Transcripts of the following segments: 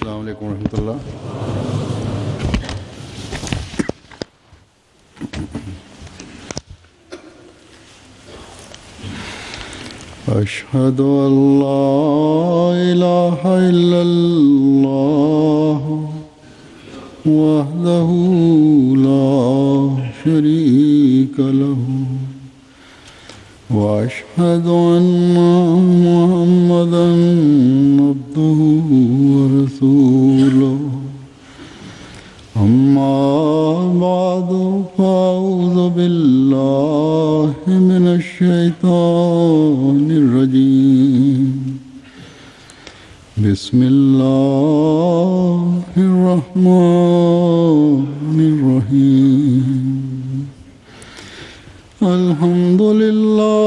Assalamu alaikum wa rahmatullah. أشهد أن لا إله إلا الله وحده لا شريك له وأشهد أن محمدا عبده ورسوله أما بعد فأعوذ بالله من الشيطان الرجيم بسم الله الرحمن الرحيم الحمد لله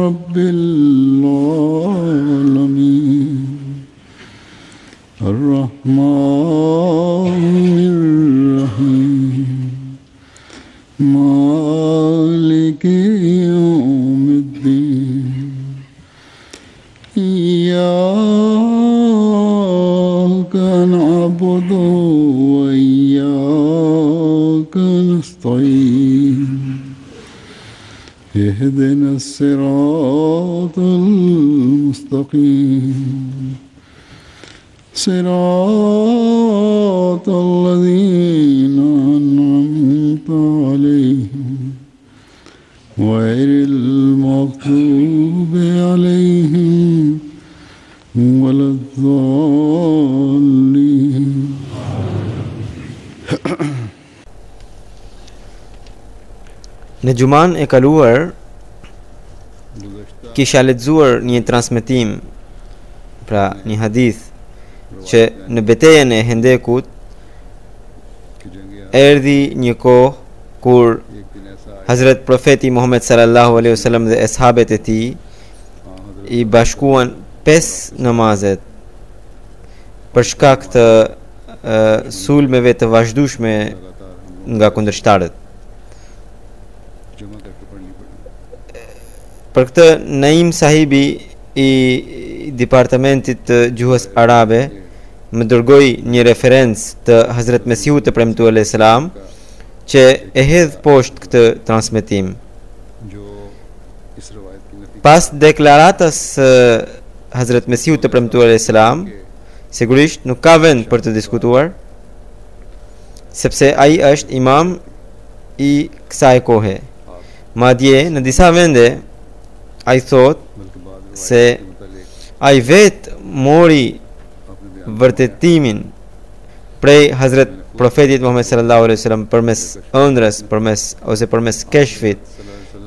رب العالمين الرحمن الرحيم مالك يوم الدين إياك نعبد وإياك نستعين اهدنا الصراط المستقيم صراط الذين أنعمت عليهم غير المغضوب عليهم ولا الضالين. Në Gjuman e kaluar kisha lexuar një transmetim, pra një hadith, që në betejën e Hendekut erdhi një kohë kur Hazrat Profeti Muhammed sallallahu alaihi wasallam dhe ashabet e tij i bashkuan 5 namazet për shkak të sulmeve të vazhdueshme nga kundërshtarët. Për këtë Naim sahibi i departamentit të gjuhës arabe më dërgoi një referencë të Hazrat Mesihut të premtuar alayhis salam që e hedh poshtë këtë transmetim. Pas deklaratës Hazrat Mesihut të premtuar alayhis salam, sigurisht nuk ka vend për të diskutuar, sepse ai është imam i kësaj kohe. Madje në disa vende ai thot se ai vet mori vërtetimin prej Hazrat Profetit Muhammed sallallahu alaihi wasallam përmes ëndrës, përmes keshfit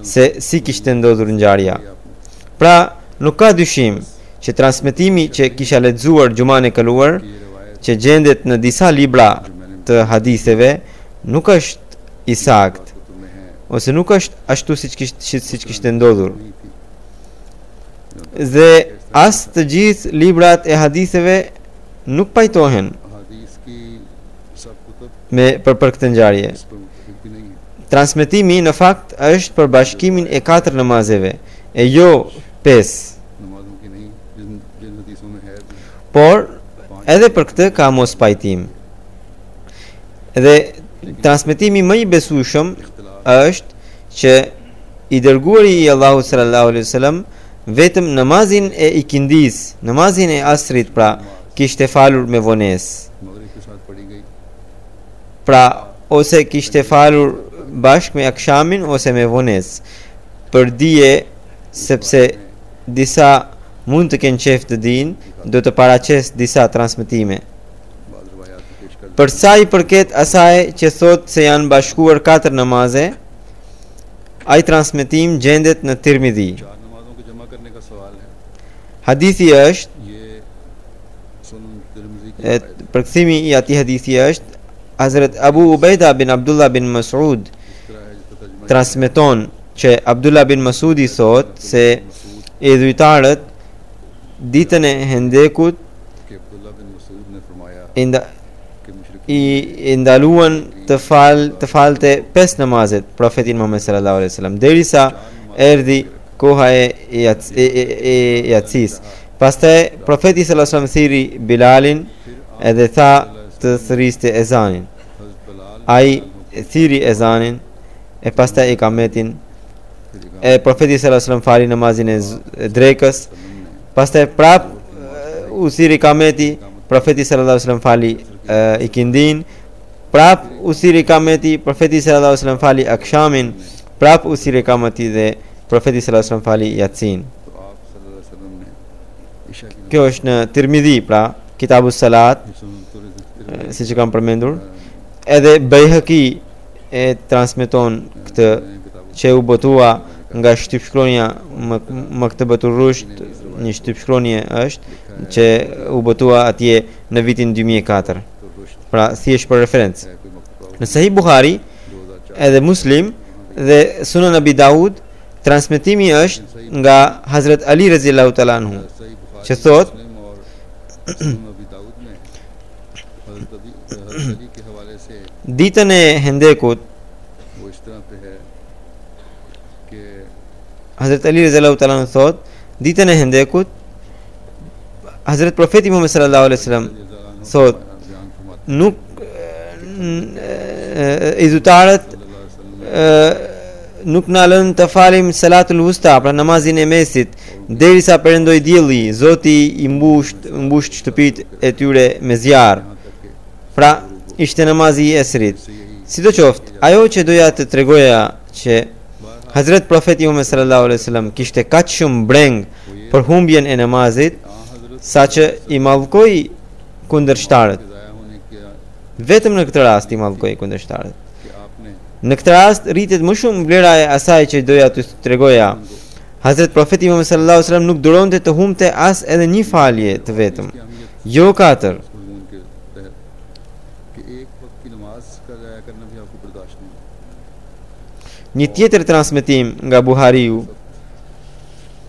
se si kishte ndodhur ngjarja. Pra nuk ka dyshim që transmetimi që kisha lexuar Gjuman e kaluar, që gjendet në disa libra të haditheve, nuk është i saktë, ose nuk është ashtu siç kishte ndodhur. Dhe as të gjithë librat e haditheve nuk pajtohen për këtë ngjarje. Transmetimi në fakt është për bashkimin e 4 namazeve, e jo 5. Por edhe për këtë ka mos pajtim. Dhe transmetimi më i besueshëm është që i dërguari i Allahut sallallahu alaihi wasallam vetëm namazin e ikindis, namazin e asrit, pra kishte falur me vonesë. Pra ose kishte falur bashkë me akshamin ose me vonesë. Për dije, sepse disa mund të kenë qef të dinë, do të paraqes disa transmetime. Për sa i përket asaj që thot se janë bashkuar 4 namaze, ai transmetim gjendet në Tirmidhi. Hadithi është, përkthimi i atij hadithi është, Hazrat Abu Ubejda bin Abdullah bin Mas'ud transmeton që Abdullah bin Mas'udi thot se idhujtarët ditën e Hendekut i ndaluan të falte 5 namazet Profetin Muhammed sallallahu alaihi wasallam derisa erdhi koha e yatsis. Pastaj profeti sallallahu alaihi wasallam thiri Bilalin edhe tha të thëriste ezanin. Ai thiri ezanin e pastaj ikametin. E profeti sallallahu alaihi wasallam fali namazin e drekës. Pastaj prap u thiri ikameti, profeti sallallahu alaihi wasallam fali ikindin. Prap u thiri ikameti, profeti sallallahu alaihi wasallam fali akshamin. Prap u thiri ikameti dhe profeti sallallahu alaihi wasallam fali yatsin. Kjo është në Tirmidhi, pra Kitabu Salat, siç e kam përmendur. Edhe Baihaqi e transmeton këtë që u botua nga shtypshkronja Maktabatur Rushd, një shtypshkronje është që u botua atje në vitin 2004. Pra thjesht për referencë. Në Sahih Buhari edhe Muslim dhe Sunan Abi Daud transmetimi është nga Hazrat Ali radhiyallahu ta'ala anhu, që thot ditën e Hendekut Hazrat Ali radhiyallahu ta'ala anhu thot ditën e Hendekut Hazrat Profeti Muhammad sallallahu alaihi wasallam thot nuk izutarët nuk na lën të falim salatul wusta, pra namazin e mesit, derisa perëndoi dielli, Zoti i mbusht shtëpitë e tyre me zjarr. Pra ishte namazi i esrit. Sidoqoftë, ajo që doja të tregoja që Hazrat Profeti Muhammad sallallahu alaihi wasallam kishte kaq shumë breng për humbjen e namazit, saqë i mallkoi kundërshtarët. Vetëm në këtë rast i mallkoi kundërshtarët. Në këtë rast rritet më shumë vlera e asaj që doja t'ju tregoja. Hazrat Profeti Muhammad sallallahu alaihi wasallam nuk duronte të humbte as edhe një falje të vetëm, jo 4. Një tjetër transmetim nga Buhariu,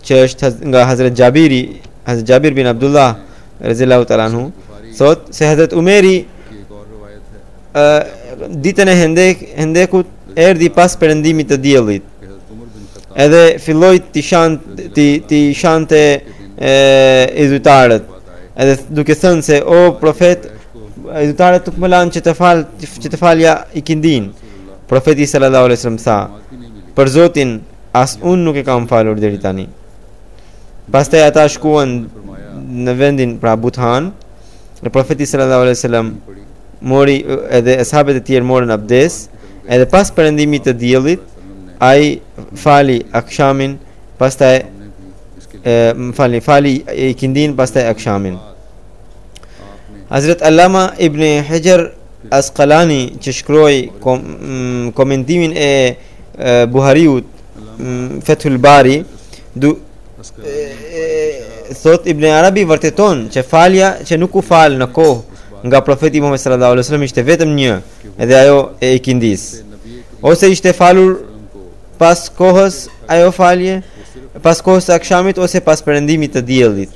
që është nga Hazrat Jabir bin Abdullah radhiyallahu ta'ala anhu, thot se Hazrat Umeri ditën e Hendekut erdhi pas perëndimit të diellit. Edhe filloi të shante izutarët. Edhe duke thënë se o profet, izutarët nuk më lanë që të falja ikindin. Profeti sallallahu alaihi wasallam tha: "Për Zotin, as unë nuk e kam falur deri tani." Pastaj ata shkuan në vendin pra Buthan. Dhe profeti sallallahu alaihi wasallam mori edhe ashabët e tjerë morën abdes, edhe pas perëndimit të diellit ai fali akshamin, pastaj fali ikindin, pastaj akshamin. Hazrat Allama Ibn Hajar Asqalani që shkroi komentimin e Buhariut Fathul Bari thot Ibn Arabi vërteton që falja që nuk u fal në kohë nga profeti Muhammad sallallahu alaihi wasallam ishte vetëm një, edhe ajo e ikindis. Ose ishte falur pas kohës ajo falje, pas kohës së akshamit ose pas perëndimit të diellit.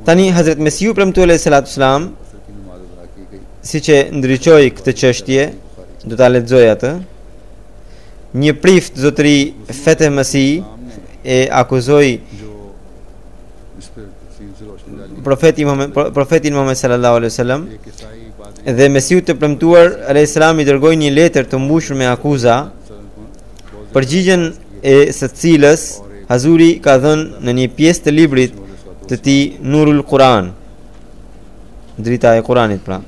Tani Hazrat Mesiu premtuar alayhi salatu wasalam, siç e ndriçoi këtë çështje, do ta lexoj atë. Një prift zotëri Feteh Masi e akuzoi profetin Muhammad sallallahu alaihi wasallam, dhe Mesiu të premtuar alayhi salam i dërgoi një letër të mbushur me akuza, përgjigjen e së cilës Hazuri ka dhënë në një pjesë të librit të tij Nurul Quran, drita e Kuranit pra.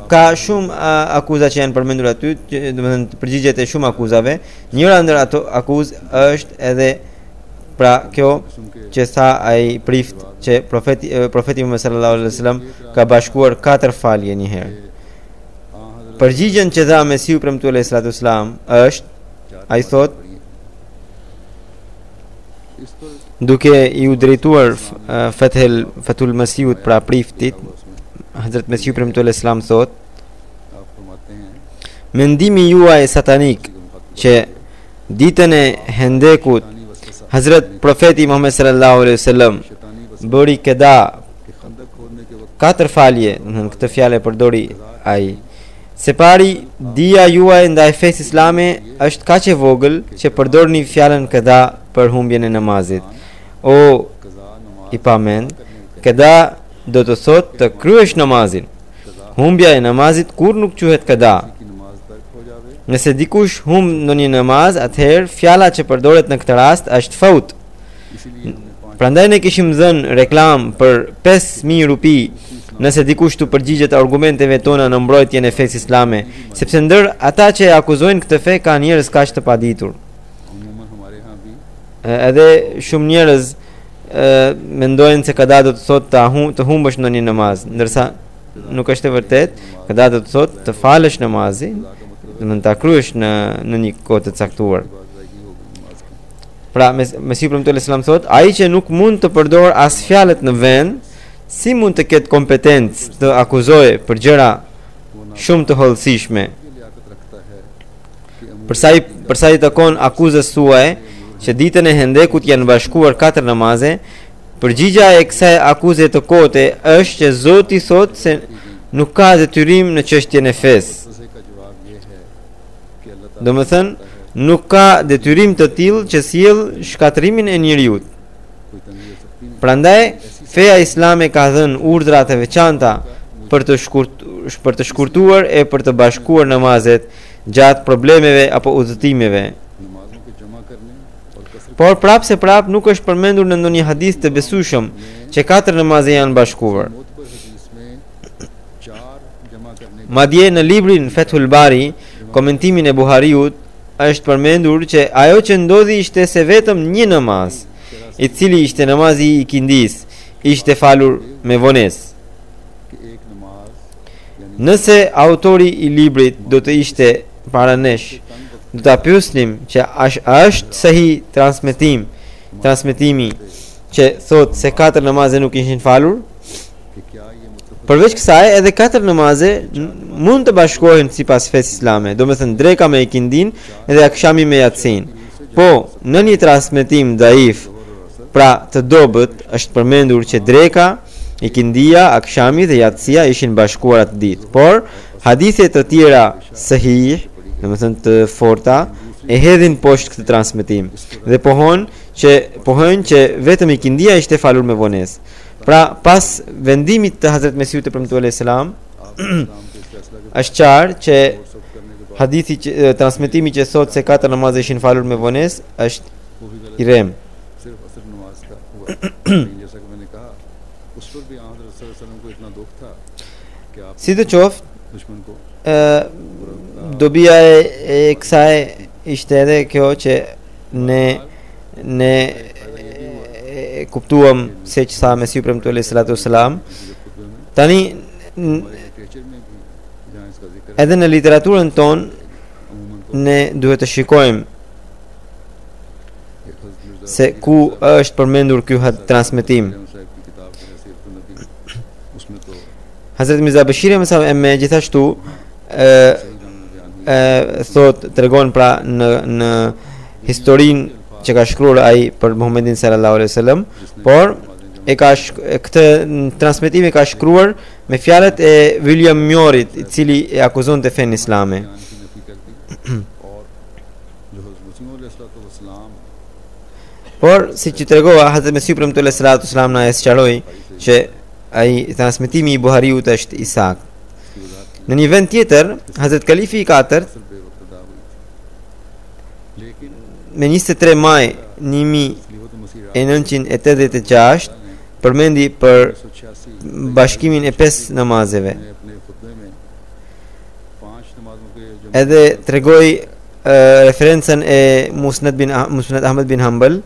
Ka shumë akuza që janë përmendur aty, domethënë përgjigjet e shumë akuzave. Njëra ndër ato akuzë është edhe pra kjo që tha ai prift që profeti Muhammad sallallahu alaihi wasallam ka bashkuar 4 falje një herë. Përgjigjen që dha Mesiu premtuar alayhi salatu wasalam është, ai thot, duke i u drejtuar Fathul Masiut pra priftit, Hazrat Mesiu premtuar alayhi salam thot: "Mendimi juaj satanik që ditën e Hendekut Hazrat Profeti Muhammad sallallahu alaihi wasallam bëri keda katër falje, në këtë fjalë e përdori ai. Se pari, dija juaj ndaj fesë islame është kaq e vogël që përdorni fjalën qada për humbjen e namazit. O i pamend, qada do të thotë të kryesh namazin. Humbja e namazit kur nuk quhet qada. Nëse dikush humb ndonjë namaz, atëherë fjala që përdoret në këtë rast është faut. Prandaj ne kishim dhënë reklam për 5000 rupi nëse dikush të përgjigjet argumenteve tona në mbrojtjen e fesë islame, sepse ndër ata që akuzojnë këtë fe ka njerëz kaq të paditur. Edhe shumë njerëz mendojnë se qada do të thotë të humbësh ndonjë namaz, ndërsa nuk është e vërtet. Qada do të thotë të falësh namazin, do të ta kryesh në një kohë të caktuar. Pra, Mesiu premtuar Islam thotë, ai që nuk mund të përdor as fjalët në vend, si mund të ketë kompetencë të akuzojë për gjëra shumë të hollësishme. Përsa i takon akuzës suaj që ditën e hendekut janë bashkuar 4 namaze, përgjigja e kësaj akuze të kote është që Zoti thotë se nuk ka detyrim në çështjen e fesë. Domethënë, nuk ka detyrim të tillë që sjell shkatrimin e njeriut. Prandaj, feja islame ka dhënë urdhra të veçanta për të shkurtuar e për të bashkuar namazet gjatë problemeve apo udhëtimeve. Por prapë se prapë nuk është përmendur në ndonjë hadith të besueshëm që 4 namaze janë bashkuar. Madje në librin Fethul Bari, komentimin e Buhariut, është përmendur që ajo që ndodhi ishte se vetëm një namaz, i cili ishte namazi i ikindis, ishte falur me vonesë. Nëse autori i librit do të ishte para nesh, do ta pyesnim që a është sahi transmetimi që thot se 4 namaze nuk ishin falur? Përveç kësaj, edhe 4 namaze mund të bashkohen sipas fesë islame, domethënë dreka me ikindin edhe akshami me yatsin. Po, në një transmetim daif, pra të dobët, është përmendur që dreka, ikindia, akshami dhe yatsia ishin bashkuar atë ditë. Por hadithe të tjera sahih, domethënë të forta, e hedhin poshtë këtë transmetim dhe pohojnë që vetëm ikindia ishte falur me vonesë. Pra, pas vendimit të Hazret Mesiut të premtuar alayhis salam, është qartë që hadithi transmetimi që thotë se 4 namaze ishin falur me vonesë është i rem. Si të qoftë, dobia e kësaj ishte edhe kjo që ne kuptuam se që sa Mesiu premtuar alayhi salatu wasalam. Tani edhe në literaturën tonë ne duhet të shikojmë se ku është përmendur ky transmetim. Hazrat Mirza Bashir me gjithashtu tregon pra në historinë që ka shkruar ai për Muhammedin sallallahu alaihi wasallam, por këtë transmetim e ka shkruar me fjalët e William Mjorit, i cili e akuzonte fen islame. Por si që tregova, Hazrat Mesiu premtuar alayhi salatu wasalam na e sqaroi që ai transmetimi i Buhariut është i saktë. Në një vend tjetër, Hazrat Kalifi i 4 me 23 maj 1986 përmendi për bashkimin e 5 namazeve. Edhe tregoi referencën e Musnad Ahmad bin Hanbal.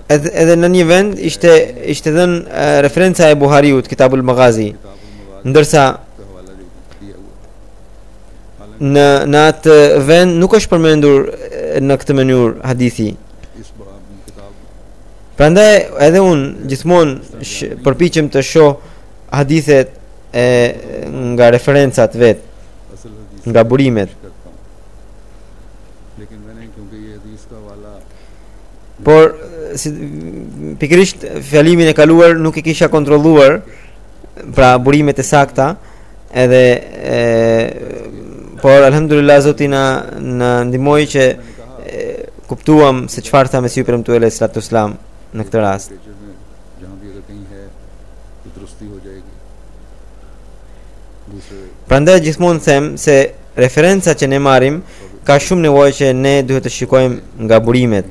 Edhe në një vend ishte dhënë referenca e Buhariut, Kitabul Maghazi, ndërsa në atë vend nuk është përmendur në këtë mënyrë hadithi. Prandaj edhe unë gjithmonë përpiqem të shoh hadithet nga referencat vet, nga burimet. por pikërisht fjalimin e kaluar nuk e kisha kontrolluar, pra burimet e sakta, edhe por alhamdulillah Zoti na ndihmoi që kuptuam se çfarë tha Mesiu premtuar alayhi salatu wasalam në këtë rast. Prandaj gjithmonë them se referenca që ne marrim ka shumë nevojë që ne duhet të shikojmë nga burimet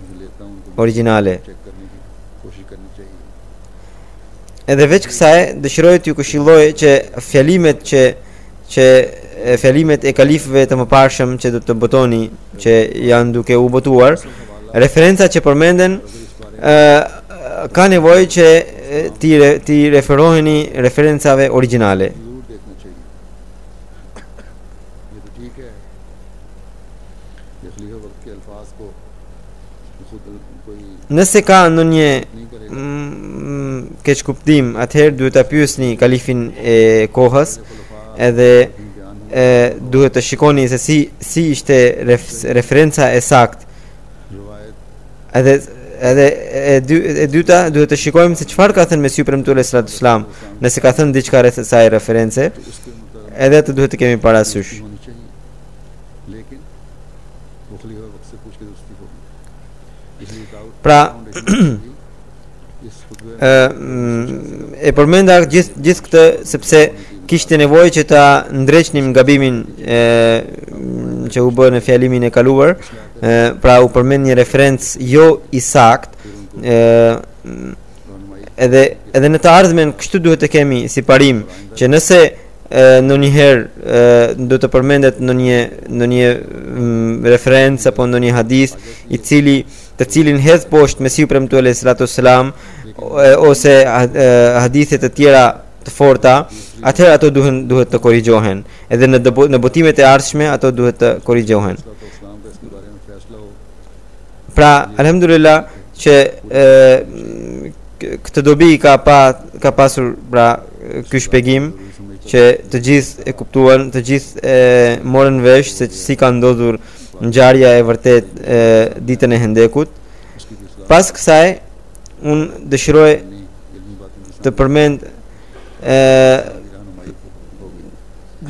origjinale. Edhe veç kësaj dëshiroj t'ju këshilloj që fjalimet e kalifëve të mëparshëm që do të botoni, që janë duke u botuar, referenca që përmenden ka nevojë që ti referoheni referencave origjinale. Nëse ka ndonjë keq kuptim, atëherë duhet ta pyesni kalifin e kohës, edhe duhet të shikoni se si ishte referenca e saktë. Edhe e dyta duhet të shikojmë se çfarë ka thënë Mesiu premtuar alayhi salatu wasalam. Nëse ka thënë diçka rreth asaj reference, edhe atë duhet të kemi parasysh. Pra e përmenda gjithë këtë sepse kishte nevojë që ta ndreqnim gabimin që u bë në fjalimin e kaluar, pra u përmend një referencë jo i saktë, edhe në të ardhmen kështu duhet të kemi si parim që nëse ndonjëherë do të përmendet ndonjë referencë apo ndonjë hadith të cilin hedh poshtë Mesiu premtuar alayhi salatu wasalam ose hadithe të tjera të forta, atëherë ato duhet të korrigjohen. Edhe në botimet e ardhshme ato duhet të korrigjohen. Pra, alhamdulillah që këtë dobi ka pasur pra ky shpjegim që të gjithë e kuptuan, të gjithë e morën vesh se si ka ndodhur ngjarja e vërtet ditën e Hendekut. Pas kësaj unë dëshiroj të përmend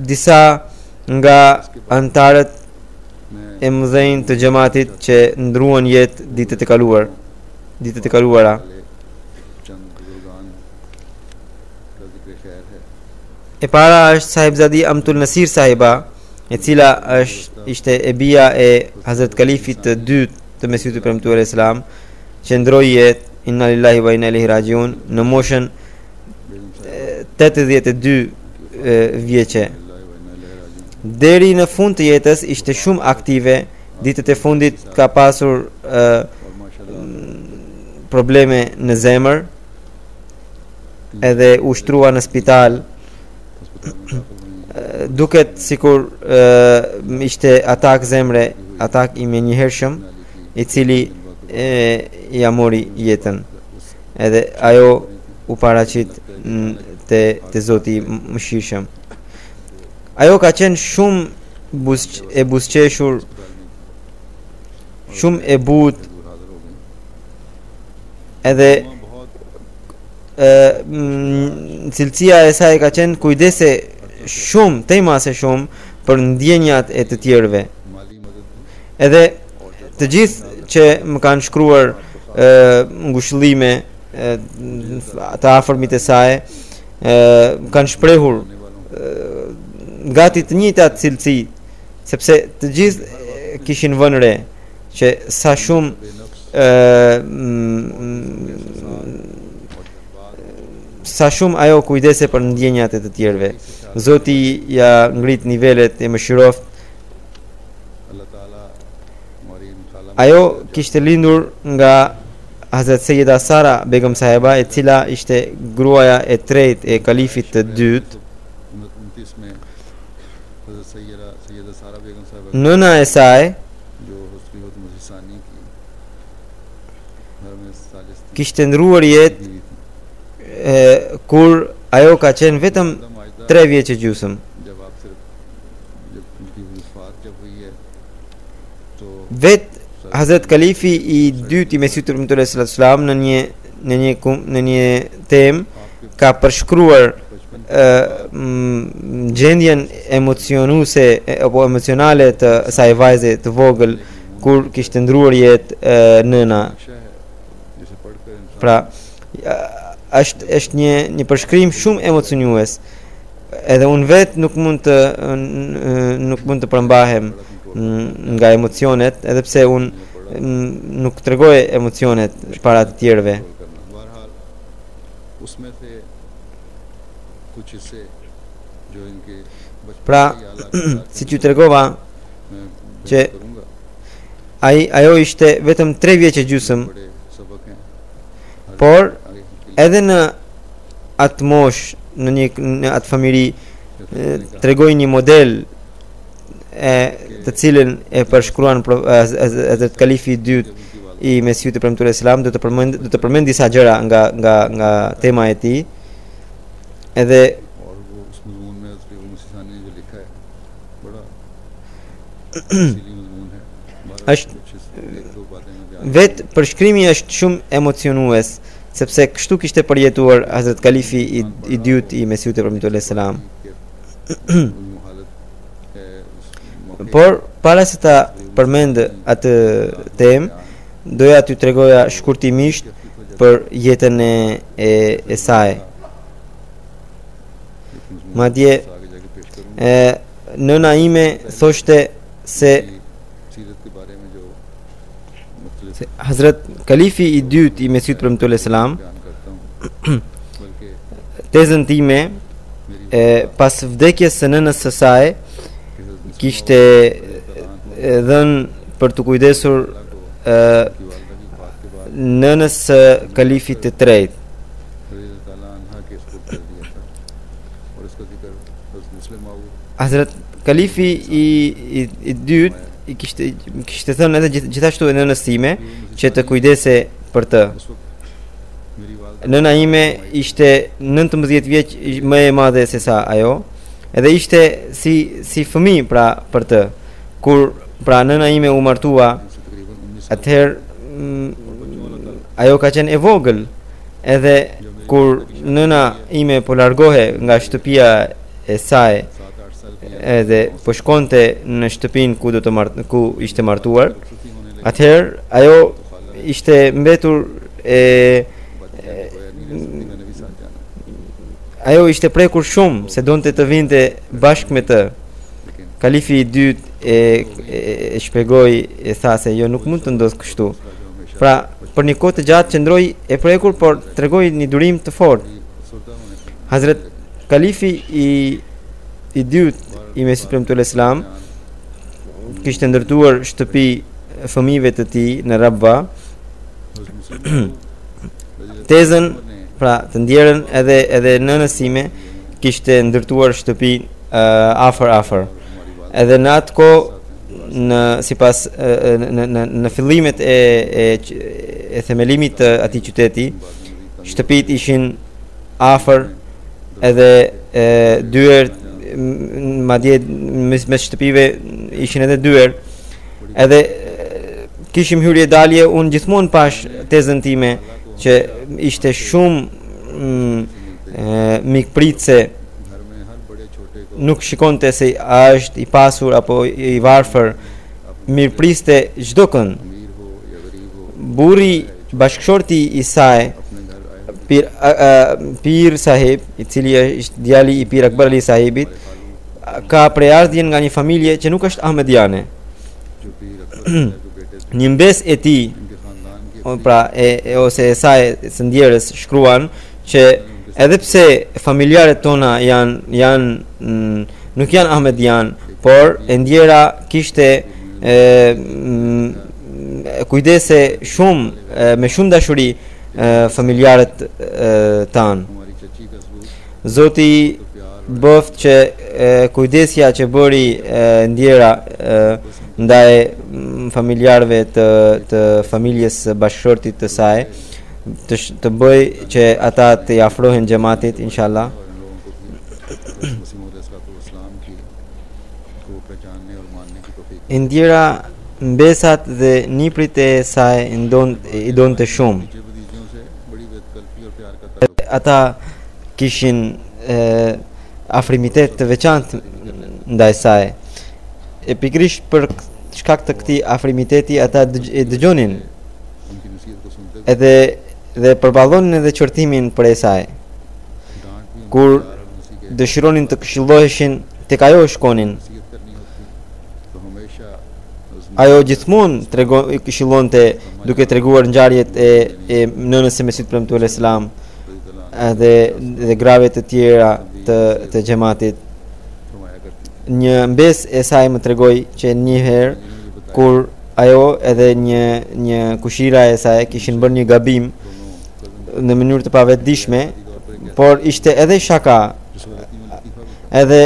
disa nga antarët e mëdhenj të xhamatit që ndruan jetë ditët e kaluara. E para është sahibzadi Amtul Nasir sahiba, e cila ishte e bija e Hazrat Kalifit të dytë të Mesiut të premtuar Islam, që ndroi jetë, inna lillahi wa inna ilaihi rajiun, në moshën 82 vjeçe. Deri në fund të jetës ishte shumë aktive. Ditët e fundit ka pasur probleme në zemër, edhe u shtrua në spital. Duket sikur ishte atak zemre, atak i menjëhershëm, i cili ja mori jetën. Edhe ajo u paraqit te Zoti mëshirshëm. Ajo ka qenë shumë e buzëqeshur, shumë e butë, edhe cilësia e saj ka qenë kujdese shumë, temase shumë për ndjenjat e të tjerëve. Edhe të gjithë që më kanë shkruar ngushëllime të afërmit e saj, kanë shprehur gati të njëjtat cilësi, sepse të gjithë kishin vënë re që sa shumë ajo kujdese për ndjenjat e të tjerëve. Zoti ja ngrit nivelet e mëshiroft. Ajo kishte lindur nga Hazrat Sayyida Sara Begum sahiba, e cila ishte gruaja e tretë e kalifit të dytë. Nëna e saj kishte ndruar jetë kur ajo ka qenë vetëm 3 vjeç e gjysmë. Vet Hazrat Kalifi I dytë I Mesihut Premtuar sallallahu alaihi wasallam në një temë ka përshkruar gjendjen apo emocionale të asaj vajze të vogël kur kishte ndruar jetë nëna. Pra është një përshkrim shumë emocionues. Edhe unë vetë nuk mund të përmbahem nga emocionet, edhe pse unë nuk tregoj emocionet para të tjerëve. Pra, si që tregova që ajo ishte vetëm 3 vjeç e gjysmë, por edhe në atë moshë, në atë familji, tregoi një model të cilën e përshkruan Hazrat Kalifi I dytë I Mesihut Premtuar Islam. Do të përmend disa gjëra nga tema e tij. Edhe vetë përshkrimi është shumë emocionues, sepse kështu kishte përjetuar Hazrat Kalifi I dytë I Mesihut Premtuar Islam. Por para se ta përmend atë temë, doja t'ju tregoja shkurtimisht për jetën e saj. Madje nëna ime thoshte se Hazrat Kalifi I dytë I Mesihut Premtuar Islam, tezën time pas vdekjes së nënës së saj kishte dhënë për të kujdesur nënës së Kalifit të tretë. Hazrat Kalifi I dytë kishte thënë edhe gjithashtu e nënës time që të kujdese për të. Nëna ime ishte 19 vjeç më e madhe se sa ajo, edhe ishte si fëmijë pra për të. Kur pra nëna ime u martua, atëherë ajo ka qenë e vogël, edhe kur nëna ime po largohe nga shtëpia e saj edhe po shkonte në shtëpinë ku ishte martuar, atëherë ajo ishte mbetur ajo ishte prekur shumë se donte të vinte bashkë me të. Kalifi I dytë e shpjegoi, e tha se jo, nuk mund të ndodhë kështu. Pra, për një kohë të gjatë qëndroi e prekur, por tregoi një durim të fortë. Hazrat Kalifi I dytë I Mesihut Premtuar Islam kishte ndërtuar shtëpi fëmijëve të tij në Rabwa. Tezën, pra të ndjerën edhe nënës time kishte ndërtuar shtëpi afër. Edhe në atë kohë, sipas në fillimet e themelimit të atij qyteti, shtëpit ishin afër, edhe dyer, madje mes shtëpive ishin edhe dyer. Edhe kishim hyrje dalje, unë gjithmonë pash tezën time që ishte shumë mikpritse, nuk shikonte se a është I pasur apo I varfër, mirëpriste çdo kënd. Burri bashkëshorti I saj, Pir Sahib, I cili është djali I Pir Akbar Ali Sahibit, ka preardhjen nga një familje që nuk është ahmediane. Një mbes e tij, pra ose e saj së ndjerës, shkruan që edhe pse familjarët tona nuk janë ahmedian, por e ndjera kishte kujdese shumë, me shumë dashuri familjarët tanë. Zoti bëft që kujdesja që bëri ndjera ndaj familjarëve të familjes bashkëshortit të saj, të bëj që ata të afrohen xhamatit, inshallah. Indira mbesat dhe niprit e saj i donte shumë. बच्चे भतीजियों से बड़ी बेतकल्फी और प्यार का ताल्लुक Ata kishin afrimitet të veçantë ndaj saj. E pikërisht për shkak të këtij afrimiteti ata e dëgjonin उनकी नसीहत को सुनते edhe dhe përballonin edhe qortimin për e saj. डांट भी Kur उनकी प्यार और उसी के dëshironin të këshilloheshin, tek ajo shkonin. नसीहत करनी होती तो हमेशा उस Ajo gjithmonë i këshillonte duke treguar ngjarjet e nënës së Mesihut premtuar Islam dhe grave të tjera të xhamatit. फरमाया करती Një mbes e saj më tregoi që një herë kur ajo edhe një kushira e saj kishin bërë një gabim në mënyrë të pavetdijshme, por ishte edhe shaka. Edhe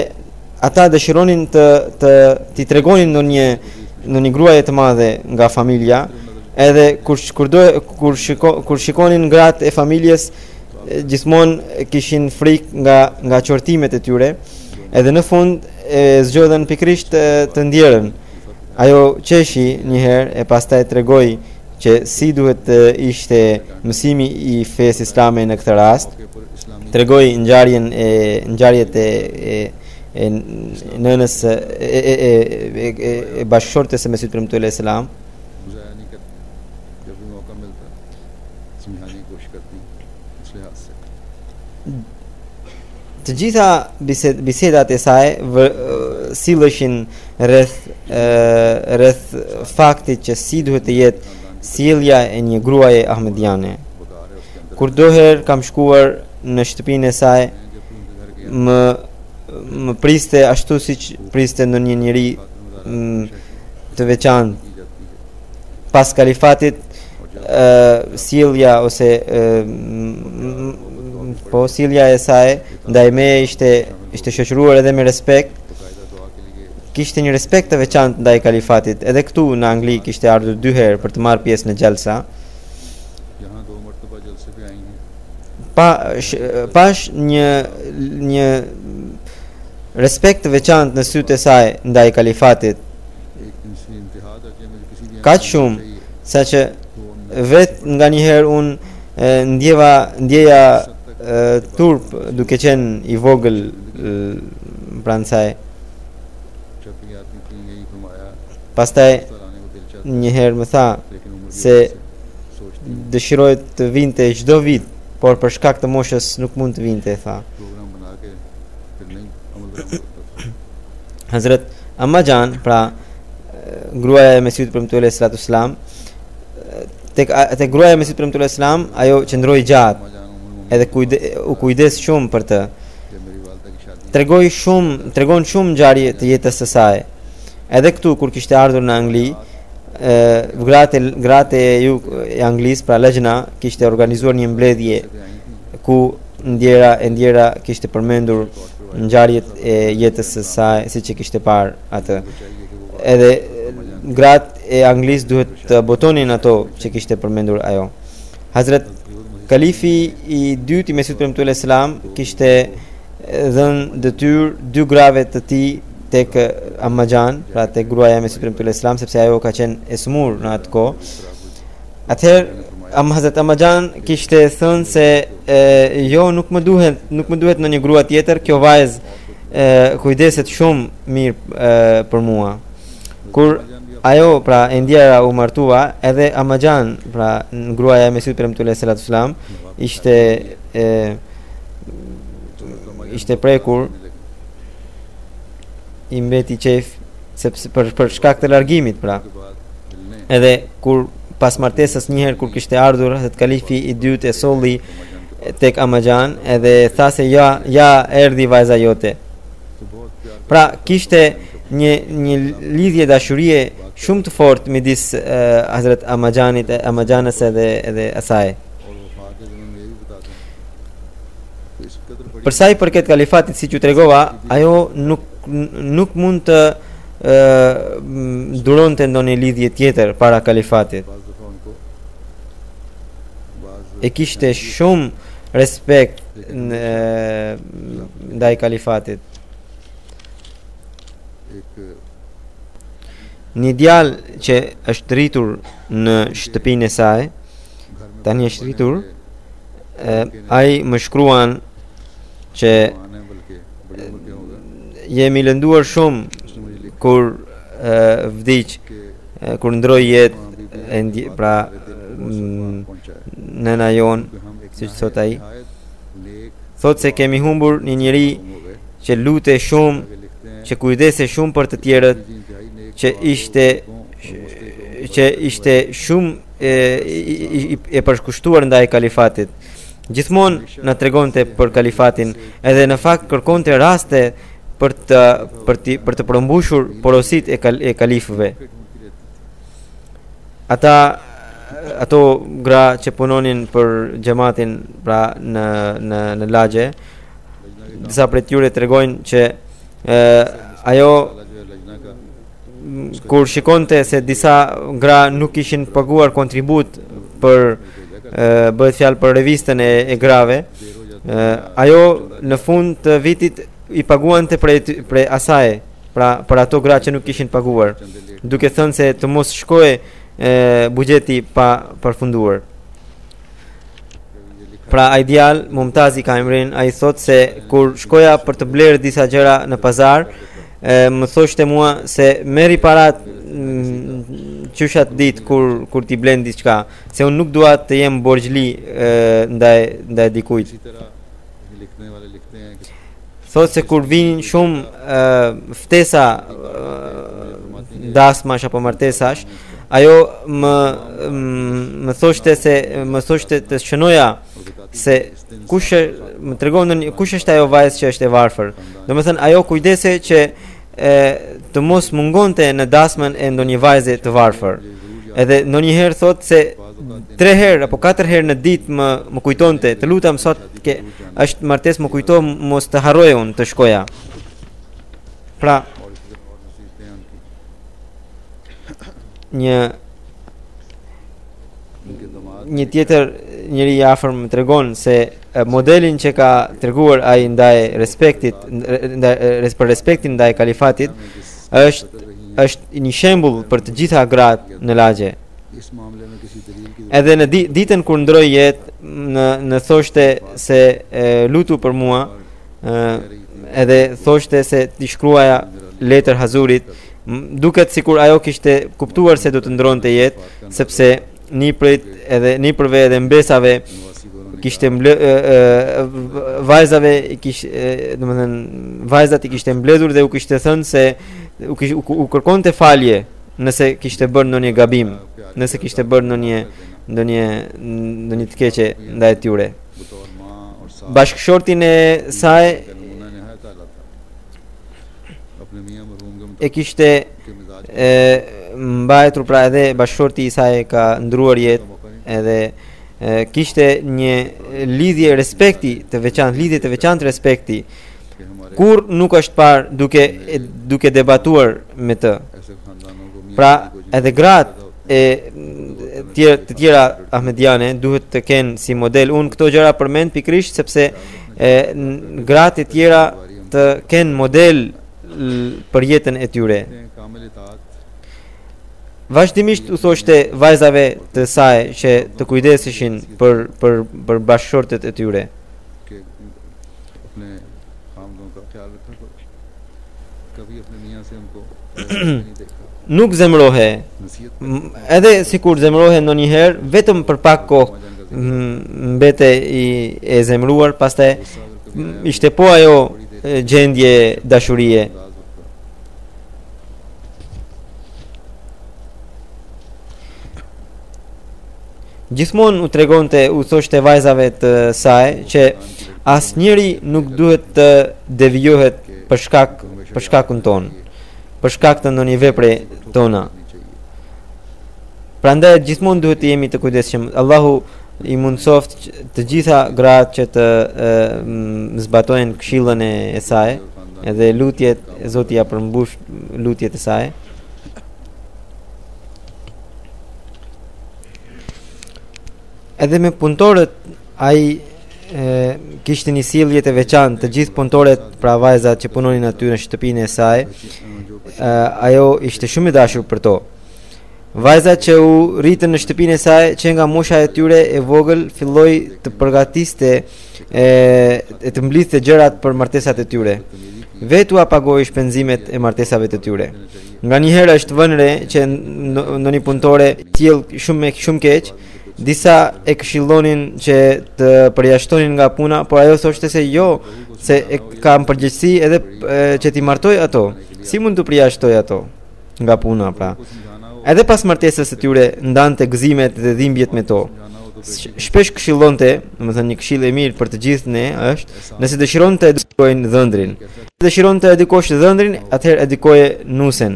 ata dëshironin t'i tregonin në një gruaje të madhe nga familja, edhe kur shikonin gratë e familjes gjithmonë kishin frikë nga qortimet e tyre, edhe në fund e zgjodhen pikrisht të ndjerën. Ajo qeshi një herë e pastaj tregoi që si duhet ishte mësimi i fesë islame në këtë rast. Tregoi ngjarjet e nënës e bashkëshortes së Mesihut premtuar Islam. गुजारा नहीं करती जब भी मौका मिलता समझाने की कोशिश करती इस लिहाज से Të gjitha bisedat e saj silleshin rreth faktit që si duhet të jetë sjellja e një gruaje ahmediane. Kur doher kam shkuar në shtëpinë e saj, më priste ashtu siç priste në një njeri të veçantë. Pas kalifatit sjellja ose po sjellja e saj ndaj meje ishte shoqëruar edhe me respekt. Kishte një respekt të veçantë ndaj kalifatit. Edhe këtu në Angli kishte ardhur 2 herë për të marrë pjesë në xhelsa. यहाँ 2 मरतबा जलसे पे आई हैं Pash një respekt të veçantë në sytë e saj ndaj kalifatit. एक इनसे इंतहा था कि मुझे किसी भी Kaq shumë saqë vetë nganjëherë unë ndjeja turp duke qenë i vogël pranë saj. जब भी आती थी यही फरमाया Pastaj लाने को दिल चाहता një herë më tha लेकिन उम्र se सोचती dëshiroj të vinte çdo vit, por për shkak të moshës nuk mund të vinte, tha. Program बना के फिर नहीं अमल बरामद होता था Hazrat Ammajan, pra gruaja e Mesihut premtuar Islam, tek gruaja e Mesihut premtuar Islam, ajo qëndroi gjatë माँ जान edhe u kujdes shumë për të. कि मेरी वालदा की शादी Tregon shumë ngjarje të jetës së saj. Edhe këtu kur kishte ardhur në Angli, gratë e Anglisë, pra Lejna, kishte organizuar një mbledhje ku ndjera kishte përmendur ngjarjet e jetës së saj siç e kishte parë atë. Edhe gratë e Anglisë duhet të botonin ato që kishte përmendur ajo. Hazrat Kalifi i dytë i Mesihut premtuar Islam kishte dhënë detyrë 2 grave të tij tek Ammajan, pra tek gruaja e Mesihut premtuar Islam, sepse ajo ka qenë e smur në atë kohë. Atëherë Hazrat Ammajan kishte thënë se jo, nuk më duhet në një grua tjetër, kjo vajzë kujdeset shumë mirë për mua. Kur ajo pra e ndjera u martua, edhe Ammajan, pra gruaja e Mesihut premtuar Islam, ishte prekur, i mbeti qef sepse për shkak të largimit, pra. Edhe kur pas martesës një herë kur kishte ardhur Hazrat Kalifi i dytë e solli tek Ammajan, edhe tha se ja erdhi vajza jote. Pra kishte një lidhje dashurie shumë të fortë midis Hazrat Ammajanës edhe asaj. Për sa i përket kalifatit, siç u tregova, ajo nuk mund të duronte ndonjë lidhje tjetër para kalifatit. E kishte shumë respekt ndaj kalifatit. një djalë që është rritur në shtëpinë e saj, tani është rritur, ai më shkruan që jemi lënduar shumë kur vdiq, kur ndroi jetë, pra nëna jon, siç thot ai, thot se kemi humbur një njeri që lutej shumë, që kujdese shumë për të tjerët, që ishte shumë e përshkushtuar ndaj kalifatit. Gjithmonë na tregonte për kalifatin, edhe në fakt kërkonte raste për të përmbushur porositë e kalifëve. Ato gra që punonin për xhamatin, pra në lagje, disa prej tyre tregojnë që ajo kur shikonte se disa gra nuk ishin paguar kontribut për bëhet fjalë për revistën e grave, ajo në fund të vitit i paguante prej asaj, pra për ato gra që nuk ishin paguar, duke thënë se të mos shkojë buxheti pa përfunduar. Pra ai djalë Mumtazi ka emrin, ai thot se kur shkoja për të blerë disa gjëra në pazar, më thoshte mua se merri parat qyshat ditë kur ti blen diçka, se unë nuk dua të jem borxhli ndaj dikujt. Thot se kur vinin shumë ftesa dasmash apo martesash, ajo më thoshte të shënoja se më tregon kush është ajo vajzë që është e varfër. Domethënë ajo kujdese që të mos mungonte në dasmën e ndonjë vajze të varfër. Edhe ndonjëherë thot se 3 herë apo 4 herë në ditë më kujtonte, të lutem sot që është martesë, më kujto mos të harroj unë të shkoja. Pra një tjetër njëri i afër më tregon se modelin që ka treguar ai ndaj respektin ndaj kalifatit është një shembull për të gjitha gratë në lagje. Edhe në ditën kur ndroi jetë, në thoshte se lutu për mua, edhe thoshte se t'i shkruaja letër Hazurit, duket sikur ajo kishte kuptuar se do të ndronte jetë, sepse nipërve edhe mbesave kishte vajzat i kishte mbledhur dhe u kishte thënë se u kërkonte falje nëse kishte bërë ndonjë gabim, nëse kishte bërë ndonjë të keqe ndaj tyre. Bashkëshortin e saj e kishte mbajtur, pra edhe bashkëshorti i saj ka ndruar jetë, edhe kishte një lidhje të veçantë respekti, kur nuk është parë duke debatuar me të. Pra edhe gratë të tjera ahmediane duhet të kenë si model. Unë këto gjëra përmend pikrisht sepse gratë e tjera të kenë model për jetën e tyre. Vazhdimisht u thoshte vajzave të saj që të kujdeseshin për bashkëshortet e tyre. Nuk zemrohe, edhe sikur zemrohe ndonjëherë, vetëm për pak kohë mbete e zemruar, pastaj ishte po ajo gjendje dashurie. Gjithmonë u thoshte vajzave të saj që asnjëri nuk duhet të devijohet për shkakun ton, për shkak të ndonjë vepre tona. Prandaj gjithmonë duhet të jemi të kujdesshëm. Allahu i mundsoft të gjitha gratë që të zbatojnë këshillën e saj, edhe lutjet e Zotit ja përmbush lutjet e saj. Edhe me punëtorët ai kishte një sjellje të veçantë, të gjithë punëtorët, pra vajzat që punonin aty në shtëpinë e saj, ajo ishte shumë e dashur për to. Vajza që u rritën në shtëpinë e saj, që nga mosha e tyre e vogël filloi të përgatiste e të mblidhte gjërat për martesat e tyre. Vetu apagoi shpenzimet e martesave të tyre. Nga njëherë është vënë re që ndonjë punëtore tjell shumë keq, disa e këshillonin që të përjashtonin nga puna, por ajo thoshte se jo, se e kam përgjegjësi edhe që t'i martoj ato. Si mund të përjashtoj ato nga puna pra? Edhe pas martesës së tyre ndante gëzimet dhe dhimbjet me to. Shpesh këshillonte, domethënë një këshill e mirë për të gjithë ne është, nëse dëshiron të edukojnë dhëndrin. Nëse dëshiron të edukosh dhëndrin, atëherë edukoje nusen.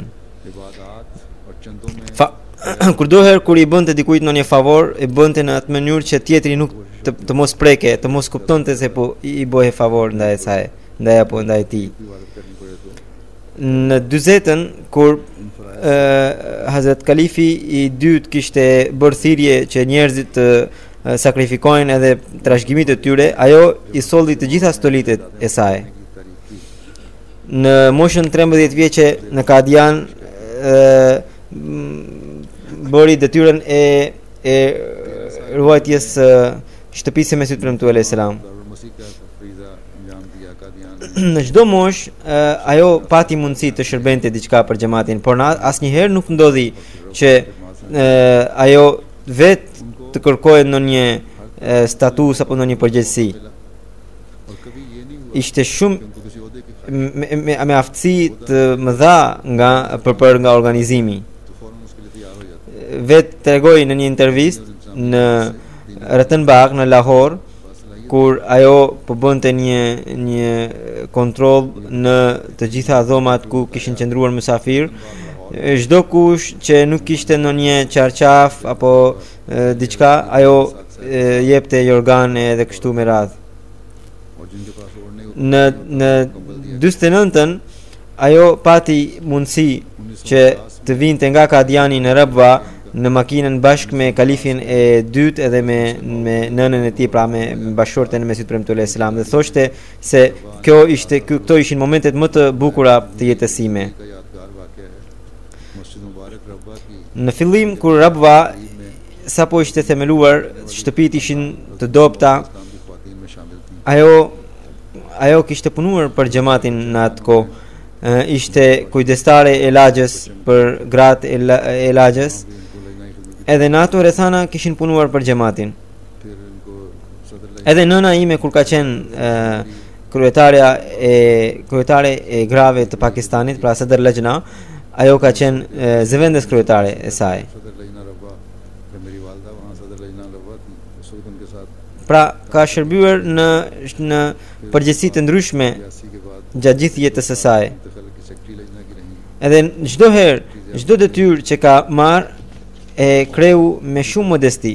Kurdoher kur i bënte dikujt ndonjë favor, e bënte në atë mënyrë që tjetri nuk të mos preke, të mos kuptonte se po i bëhe favor ndaj saj, ndaj tij. Në 40-ën kur Hazrat Kalifi i dytë kishte bërë thirrje që njerëzit të sakrifikojnë edhe trashëgimit e tyre, ajo i solli të gjitha stolitet e saj. Në moshën 13 vjeçe në Kadian bëri detyrën e ruajtjes shtëpisë me Mesihut premtuar alayhis salam. Në çdo mosh ajo pati mundësi të shërbente diçka për xhamatin, por asnjëherë nuk ndodhi që ajo vetë të kërkojë ndonjë status apo ndonjë përgjegjësi. Ishte shumë me aftësi të mëdha nga organizimi. Vetë tregoi në një intervistë në Ratan Bagh në Lahore, kur ajo po bënte një kontroll në të gjitha dhomat ku kishin qëndruar mysafir, çdo kush që nuk kishte ndonjë çarçaf apo diçka, ajo jepte jorgan edhe kështu me radhë. Në 49-ën ajo pati mundësi që të vinte nga Kadiani në Rabwa në makinën bashkë me kalifin e dytë edhe me nënën e tij, pra me bashortën e Mesihut premtuar alayhis salam, dhe thoshte se këto ishin momentet më të bukura të jetës sime. Në fillim kur Rabwa sapo ishte themeluar, shtëpitë ishin të dobta. Ajo kishte punuar për xhamatin në atë kohë. Ishte kujdestare e lagjës për gratë e lagjës. Edhe në ato rrethana kishin punuar për xhamatin. Edhe nëna ime kur ka qenë kryetare e grave të Pakistanit, pra Sadr Lajna, ajo ka qenë zëvendës kryetare e saj. Pra ka shërbyer në përgjegjësi të ndryshme gjatë gjithë jetës së saj. Edhe çdo herë, çdo detyrë që ka marrë e kreu me shumë modesti.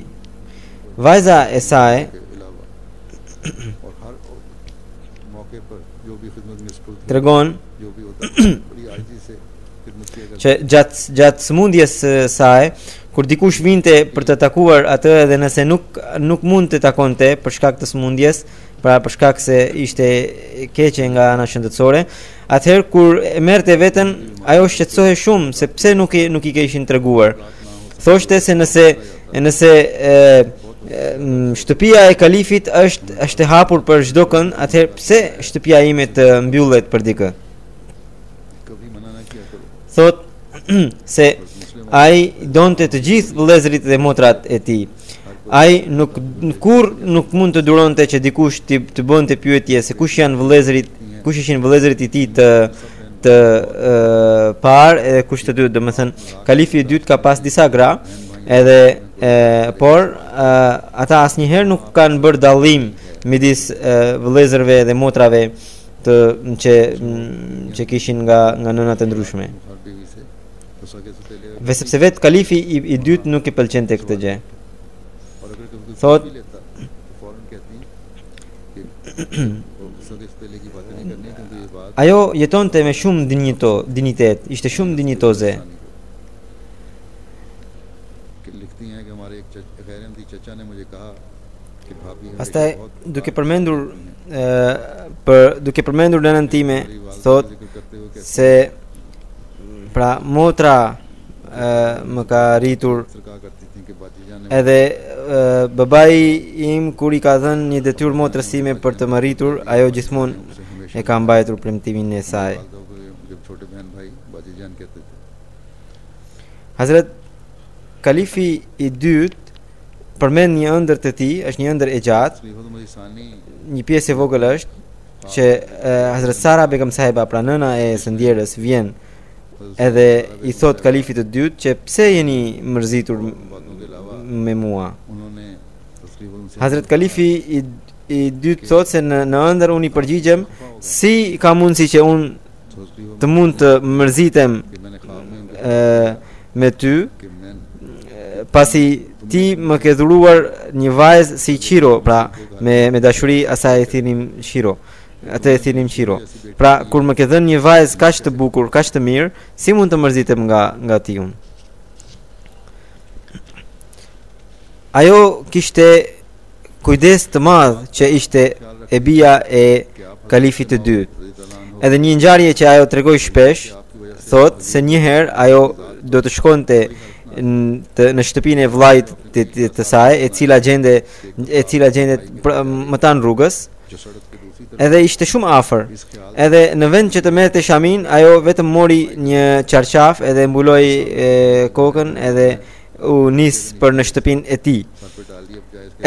Vajza e saj tregon që gjatë sëmundjes saj, kur dikush vinte për të takuar atë edhe nëse nuk mund të takonte për shkak të sëmundjes, pra për shkak se ishte keqe nga ana shëndetësore, atëherë kur e merrte veten, ajo shqetësohej shumë se pse nuk i kishin treguar. Thoshte se nëse shtëpia e kalifit është e hapur për çdo kënd, atëherë pse shtëpia ime të mbyllet për dikë? Thot se ai donte të gjithë vëllezërit dhe motrat e tij. Ai nuk mund të duronte që dikush të bënte pyetje se kush ishin vëllezërit e tij të parë edhe kush të dytë, domethënë kalifi i dytë ka pas disa gra, edhe por ata asnjëherë nuk kanë bërë dallim midis vëllezërve dhe motrave që kishin nga nëna të ndryshme. Ve sepse vetë kalifi i dytë nuk i pëlqente këtë gjë. Thot ajo jetonte me shumë dinjitet, ishte shumë dinjitoze. Pastaj duke përmendur nënën time, thot se pra motra më ka rritur अक्सर कहा करती थी कि बाजीजान ने edhe babai im kur I ka dhënë një detyrë motrës time për të më rritur, ajo gjithmonë e ka mbajtur premtimin e saj. वालिदा को जब छोटे बहन भाई बाजीजान कहते थे। Hazrat Kalifi I dytë përmend një ëndër të tij, është një ëndër e gjatë, तस्लीहुल मजीसानी një pjesë e vogël është që Hazrat Sara Begum Sahiba, pra nëna e së ndjerës, vjen edhe I thot kalifit të dytë që pse jeni mërzitur बातों के अलावा me mua. उन्होंने तस्लीहुल Hazrat Kalifi I dytë thot se në ëndër unë I përgjigjem si ka mundësi që unë të mund të mërzitem कि मैंने ख्वाब में उनके me ty कि मैं pasi ti më ke dhuruar një vajzë si Qiro, pra me dashuri asaj e thirrim Qiro. Atë e thirrim Qiro. Pra kur më ke dhënë një vajzë kaq të bukur, kaq të mirë, si mund të mërzitem nga ti unë? Ajo kishte kujdes të madh që ishte e bija e kalifit të dytë. Edhe një ngjarje që ajo tregoi shpesh, thot se një herë ajo do të shkonte në shtëpinë e vllait të saj, e cila gjendet më tan rrugës, edhe ishte shumë afër. Edhe në vend që të merrte shamin, ajo vetëm mori një çarçaf edhe mbuloi kokën edhe u nis për në shtëpinë e tij.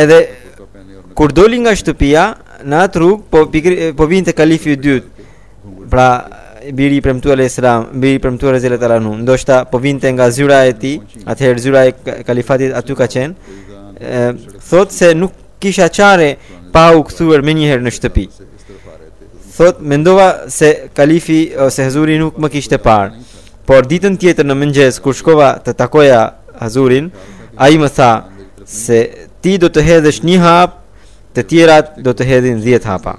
Edhe kur doli nga shtëpia, në atë rrugë po vinte kalifi I dytë. Pra biri I premtuar selam, biri I premtuar Zelet Alanu, ndoshta po vinte nga zyra e tij, atëherë zyra e kalifatit aty ka qenë. Thot se nuk kisha çare pa u kthyer menjëherë në shtëpi. Thot mendova se kalifi ose Hazuri nuk më kishte parë, por ditën tjetër në mëngjes kur shkova të takoja Hazurin, ai më tha se ti do të hedhësh një hap, të tjerat do të hedhin 10 hapa.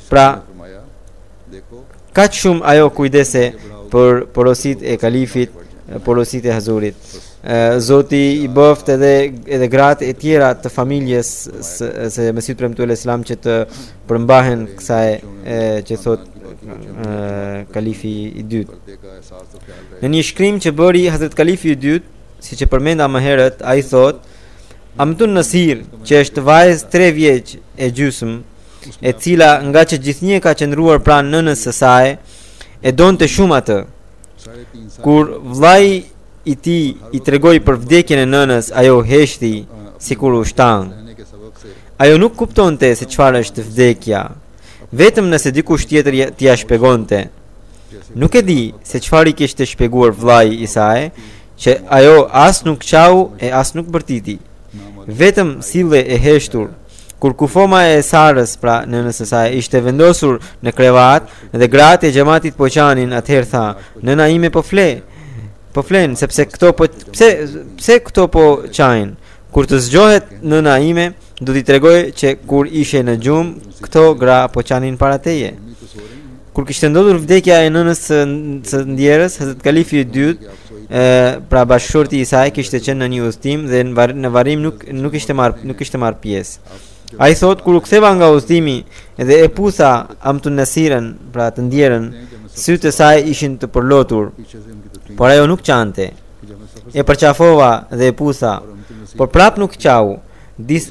Pra kaq shumë ajo kujdese për porosit e kalifit, porosit e Hazurit. Zoti I bëft edhe gratë e tjera të familjes se Mesihut premtuar Islam që të përmbahen kësaj që thot kalifi I dytë. Në një shkrim që bëri Hazrat Kalifi I dytë, siç e përmenda më herët, ai thot: "Amtun Nasir, që është vajzë 3 vjeç e gjysmë, e cila nga që gjithnjë ka qëndruar pranë nënës së saj, e donte shumë atë. Kur vllai I tij I tregoi për vdekjen e nënës, ajo heshti sikur u shtang. Ajo nuk kuptonte se çfarë është vdekja, vetëm nëse dikush tjetër t'ia shpjegonte. Nuk e di se çfarë I kishte shpjeguar vllai I saj, që ajo as nuk qau e as nuk bërtiti, vetëm sille e heshtur. Kur kufoma e Sarës, pra nënës së saj, ishte vendosur në krevat dhe gratë e xhamatit po qanin, atëherë tha: "Nëna ime po flen sepse këto pse këto po qajnë? Kur të zgjohet nëna ime, do t'i tregoj që kur ishe në gjumë, këto gra po qanin para teje." Kur kishte ndodhur vdekja e nënës së ndjerës, Hazrat Kalifi I dytë, pra bashkëshorti I saj, kishte qenë në një udhëtim dhe në varrim nuk kishte marr pjesë. Ai thot kur u ktheva nga udhëtimi dhe e putha Amtun Nasiren, pra të ndjerën, sytë e saj ishin të përlotur, por ajo nuk qante. E përqafova dhe e putha, por prap nuk qau,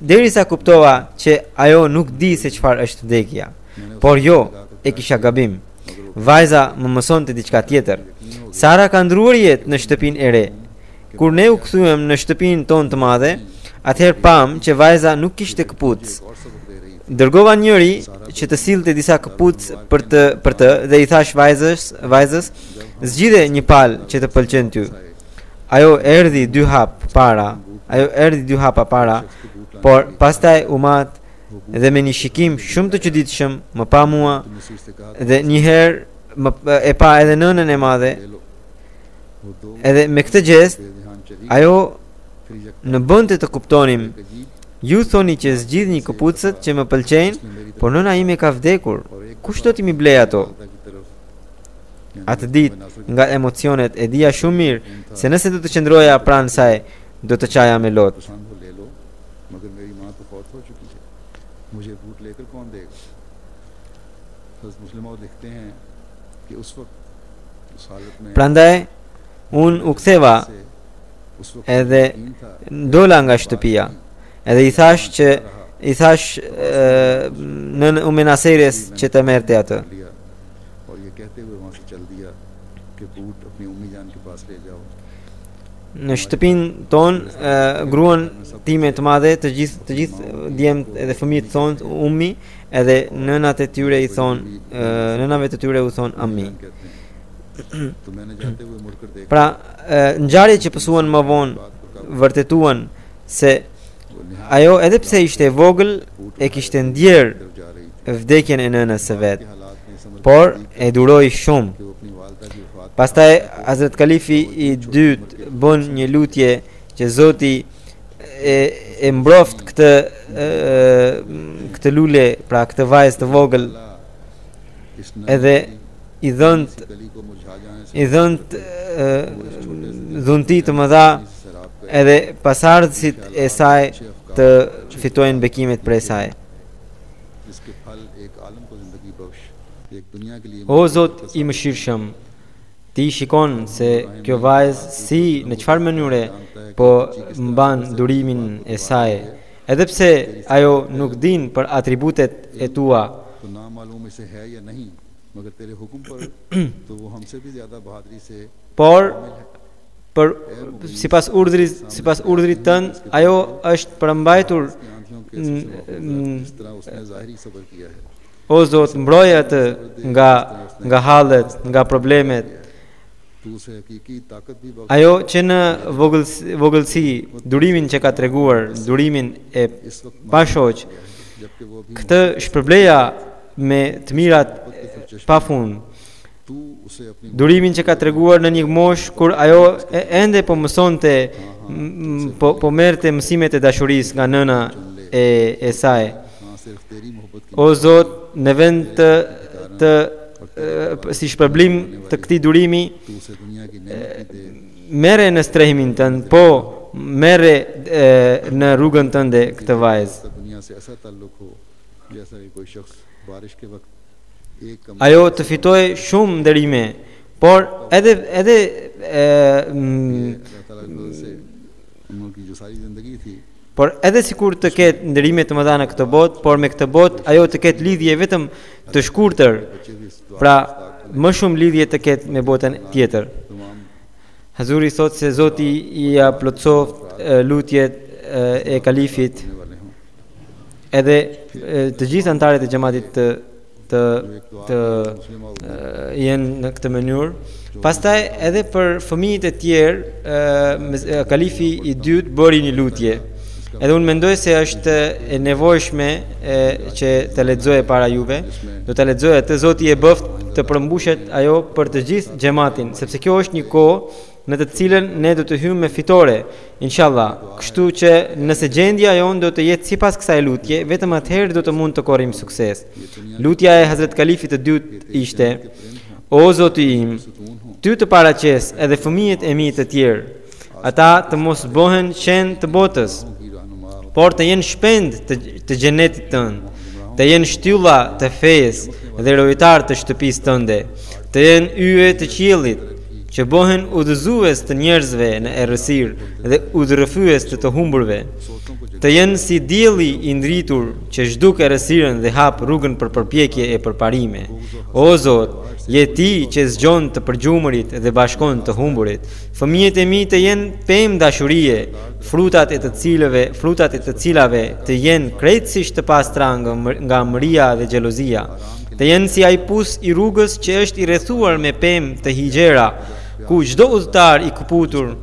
derisa kuptova që ajo nuk di se çfarë është vdekja. Por jo, e kisha gabim. Vajza më mësonte diçka tjetër. Sara ka ndruar jetë në shtëpinë e re. Kur ne u kthyem në shtëpinë tonë të madhe, atëherë pam që vajza nuk kishte këpucë. Dërgova njëri që të sillte disa këpucë për të dhe I thash vajzës, zgjidhe një palë që të pëlqen ty. Ajo erdhi 2 hapa para, por pastaj u mat dhe me një shikim shumë të çuditshëm më pa mua dhe një herë e pa edhe nënën e madhe. Edhe me këtë gjest ajo në bënte të kuptonim: "Ju thoni që zgjidhni këpucët që më pëlqejnë, por nëna ime ka vdekur. Kush do t'i mi blej ato?" Atë ditë, nga emocionet, e dija shumë mirë se nëse do të qëndroja pranë saj, do të qaja me lot. मुझे बूट लेकर कौन देगा? हज़रत मुस्लिम लिखते हैं कि उस वक्त उस हालत में Prandaj unë u ktheva से उस वक्त edhe यकीन था dola nga shtëpia. Edhe i thash që në Umenaseres që të merrte atë. लिया और ये कहते हुए वहां से चल दिया कि बूट अपनी उम्मी जान के पास ले जाओ Në shtëpinë tonë gruan time të madhe, të gjithë djemt edhe fëmijët thonë ummi, edhe nënat e tyre i thonë nënave të tyre u thonë ammi. कहते हैं तो मैंने जाते हुए मुड़कर देखा Pra, ngjarjet që pësuan më vonë vërtetuan se ajo edhe pse ishte e vogël e kishte ndjer तरफ जा रही थी vdekjen e nënës së vet, के हालात में समझ por e duroi shumë. कि वो अपनी वालदा की वफात Pastaj Hazrat Kalifi i dytë bën një lutje që Zoti e mbroft këtë lule, pra këtë vajzë të vogël, इस edhe i dhënt गली को मुरझा जाने से dhunti të mëdha शराब का edhe pasardhësit e saj të fitojnë bekimet prej saj. जिसके फल एक आलम को जिंदगी बख्श एक दुनिया के लिए O Zot i mëshirshëm, ti shikon se kjo vajzë si në çfarë mënyre po mban durimin e saj, edhe pse ajo nuk din për atributet e tua, तो ना मालूम इसे है या नहीं मगर तेरे हुक्म पर तो वो हमसे भी ज्यादा बहादुरी से por për sipas urdhrit tënd ajo është përmbajtur. आंधियों के जिस तरह उसने जाहिरी सब्र किया है O Zot, mbroj atë nga hallet, nga problemet. तू उसे हकीकी ताकत भी बख्श Ajo që në vogëlsi, durimin që ka treguar, durimin e pashoq, जबकि वो भी këtë shpërbleja me të mirat pafund. तू उसे अपनी Durimin që ka treguar në një mosh kur ajo ende po mësonte, po merrte mësimet e dashurisë nga nëna e saj. हाँ सिर्फ तेरी मोहब्बत की O Zot, në vend të si shpërblim të këtij durimi, तू उसे दुनिया की नेमत भी दे merre në strehimin tënd, po merre në rrugën tënde këtë vajzë. तो दुनिया से ऐसा ताल्लुक हो जैसा कि कोई शख्स बारिश के वक्त एक कम Ajo të fitoj shumë nderime, por edhe अल्लाह ताला की वजह से उनकी जो सारी जिंदगी थी por edhe sikur të ketë nderime të mëdha në këtë botë, por me këtë botë ajo të ketë lidhje vetëm të shkurtër, बच्चे भी इस दुआ pra më shumë lidhje të ketë me botën tjetër. तमाम Hazuri thot se Zoti i ja plotsoft lutjet e kalifit, होने वाले हों edhe të gjithë anëtarët e xhamatit të Muslim jenë në këtë mënyrë. Pastaj edhe për fëmijët e tjerë, kalifi i dytë bëri një lutje. Edhe unë mendoj se është e nevojshme që të lexoje para juve. Do ta lexoj atë, Zoti e bëft të përmbushet ajo për të gjithë xhamatin, sepse kjo është një kohë në të cilën ne do të hymë me fitore, inshallah. Kështu që nëse gjendja jonë do të jetë sipas kësaj lutje, vetëm atëherë do të mund të korrim sukses. Lutja e Hazrat Kalifit të dytë ishte: O Zoti im, ty të paraqes edhe fëmijët e mi të tjerë, ata të mos bëhen qenë të botës, की रहनुमा हो por të jenë shpend të xhenetit tënd, të jenë shtylla të fesë dhe lojtar të shtëpisë tënde, të jenë yje të qiellit, që bëhen udhëzues të njerëzve në errësirë dhe udhërrëfyes të humburve, të jenë si dielli i ndritur që zhduk errësirën dhe hap rrugën për përpjekje e përparime. O Zot, je ti që zgjon të përgjumërit dhe bashkon të humburit. Fëmijët e mi të jenë pemë dashurie, frutat e të cilave të jenë krejtësisht të pastra nga mëria dhe xhelozia, të jenë si ai pus i rrugës që është i rrethuar me pemë të higjera, ku çdo udhëtar i kaputur,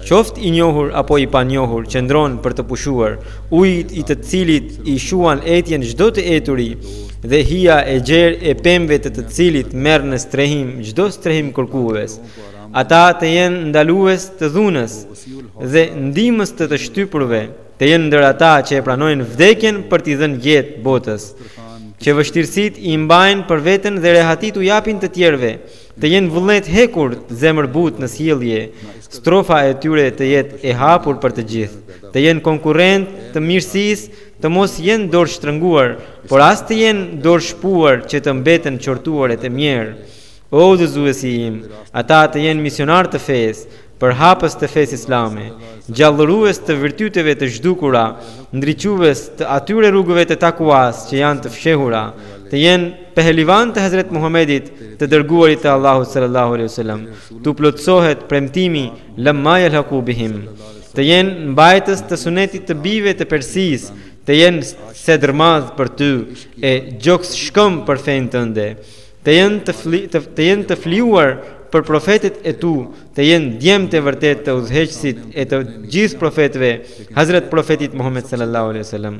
qoftë i njohur apo i panjohur, qëndron për të pushuar, ujit i të cilit i shuan etjen çdo të eturi, dhe hija e gjerë e pemëve të cilit merr në strehim çdo strehim kërkues. Ata të jenë ndalues të dhunës dhe ndihmës të shtypurve, të jenë ndër ata që e pranojnë vdekjen për t'i dhënë jetë botës, që vështirësitë i mbajnë për veten dhe rehatit u japin të tjerëve, të jenë vullnet hekur, zemër butë në sjellje, strofa e tyre të jetë e hapur për të gjithë, të jenë konkurrent të mirësisë, të mos jenë dorë shtrënguar, por as të jenë dorë shpuar që të mbeten qortuar e të mjerë. O udhëzuesi im, ata të jenë misionar të fesë, përhapës të fesë islame, gjallërues të virtyteve të zhdukura, ndriques të atyre rrugëve të takuas që janë të fshehura, të jenë pehlivan të Hazret Muhammedit, të dërguarit të Allahut sallallahu alaihi wasallam, tu plotësohet premtimi lamma yalhaqu bihim, të jenë mbajtës të sunetit të bijve të Persisë, të jenë sedërmadh për ty e gjoks shkëm për fenë tënde, të jenë të fliuar për profetet e tu, të jenë djemë të vërtet të udhëheqësit e të gjithë profetëve, Hazret Profetit Muhammed sallallahu alaihi wasallam,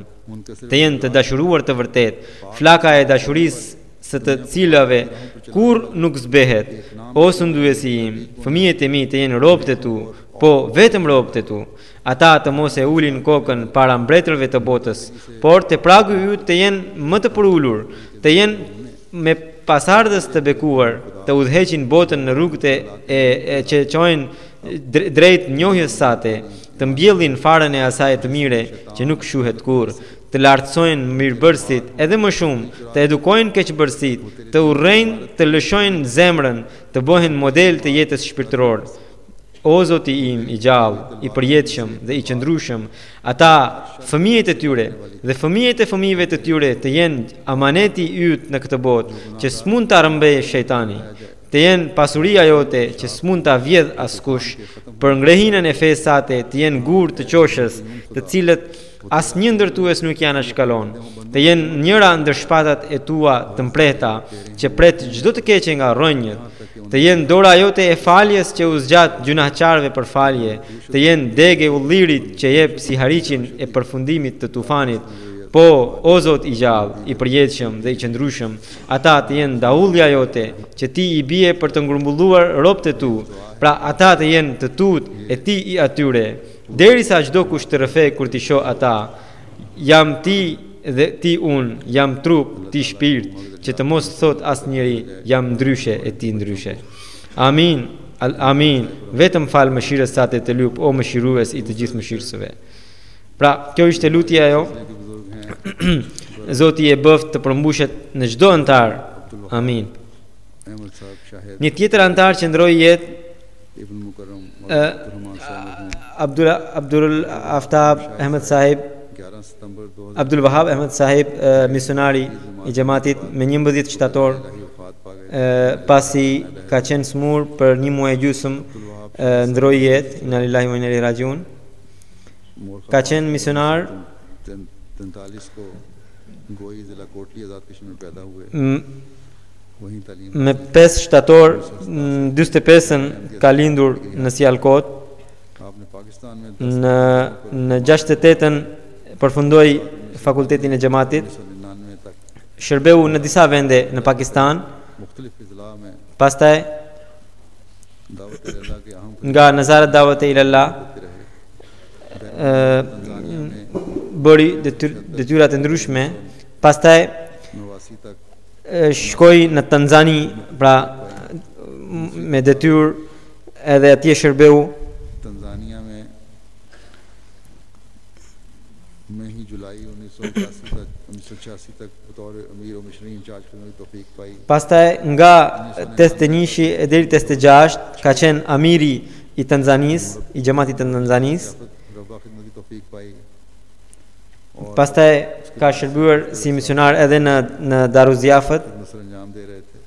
të jenë të dashuruar të vërtet, flaka e dashurisë së të cilave kur nuk zbehet. O sunduesi im, fëmijët e mi të jenë robët e tu, po vetëm robët e tu. Ata të mos e ulin kokën para mbretërve të botës, por të pragu ju të jenë më të përullur, të jenë me pasardhës të bekuar, të udhëheqin botën në rrugët e që çojnë drejt njohjes sate, të mbjellin farën e asaj të mire që nuk shuhet kur, të lartësojnë mirëbërësit edhe më shumë, të edukojnë keqbërësit, të urrejnë, të lëshojnë zemrën, të bëhen model të jetës shpirtërore. O Zoti im i gjallë, i përjetshëm dhe i qëndrueshëm, ata fëmijët e tyre dhe fëmijët e fëmijëve të tyre të jenë amaneti yt në këtë botë, që s'mund ta rrëmbejë shejtani, të jenë pasuria jote që s'mund ta vjedh askush, për ngrehinën e fesë sate të jenë gur të qoshës, të cilët asnjë ndërtues nuk janë shkallon, të jenë njëra ndër shpatat e tua të mprehta, që pret çdo të keqe nga rrënjët, të jenë dora jote e faljes që u zgjat gjunahçarëve për falje, të jenë degë ullirit që jep si hariqin e përfundimit të tufanit. Po, o Zot i gjallë, i përjetshëm dhe i qëndrueshëm, ata të jenë daullja jote që ti i bie për të ngrumbulluar robët e tu, pra ata të jenë të tut e ti i atyre, derisa çdo kush të rrëfej kur ti shoh ata. Jam ti dhe ti unë, jam trup, ti shpirt, që të mos thot asnjëri jam ndryshe e ti ndryshe. Amin, amin, vetëm fal mëshirës sate të lup, o mëshirues i të gjithë mëshirësve. Pra, kjo ishte lutja jo, Zoti e bëft të përmbushet në çdo antar. Amin. Një tjetër antar që ndroi jetë Abdul Aftab Ahmed Sahib, Abdul Wahab Ahmed Sahib, misionari i xhamatit me 11 shtator, pasi ka qenë smur për një muaj gjysmë, ndroi jetë, inna lillahi wa inna ilaihi rajiun. Ka qenë misionar 43 को गोई जिला कोटली आजाद कश्मीर में पैदा हुए, वहीं तालीम me 5 shtator 45-ën ka lindur në Sialkot. आपने पाकिस्तान में Në 68-ën përfundoi fakultetin e xhamatit. 1999 तक Shërbeu në disa vende në Pakistan. मुख्तलिफ इजला में Pastaj दावत अल्लाह के अहम nga Nazarat Dawat e Ilallah bëri detyra të ndryshme. Pastaj 89 तक shkoi në Tanzani, pra me detyrë, edhe atje shërbeu. Tanzania में ही जुलाई 1986 तक बतौर अमीर और मिशनरी इंचार्ज करने की तौफीक पाई। Pastaj nga 81-shi e deri 86 ka qenë amiri i Tanzanisë, i xhamatit të Tanzanisë. रब्बा खिदमत की तौफीक पाई। Pastaj ka shërbyer si misionar edhe në Daruziafët. नस्ल अंजाम दे रहे थे।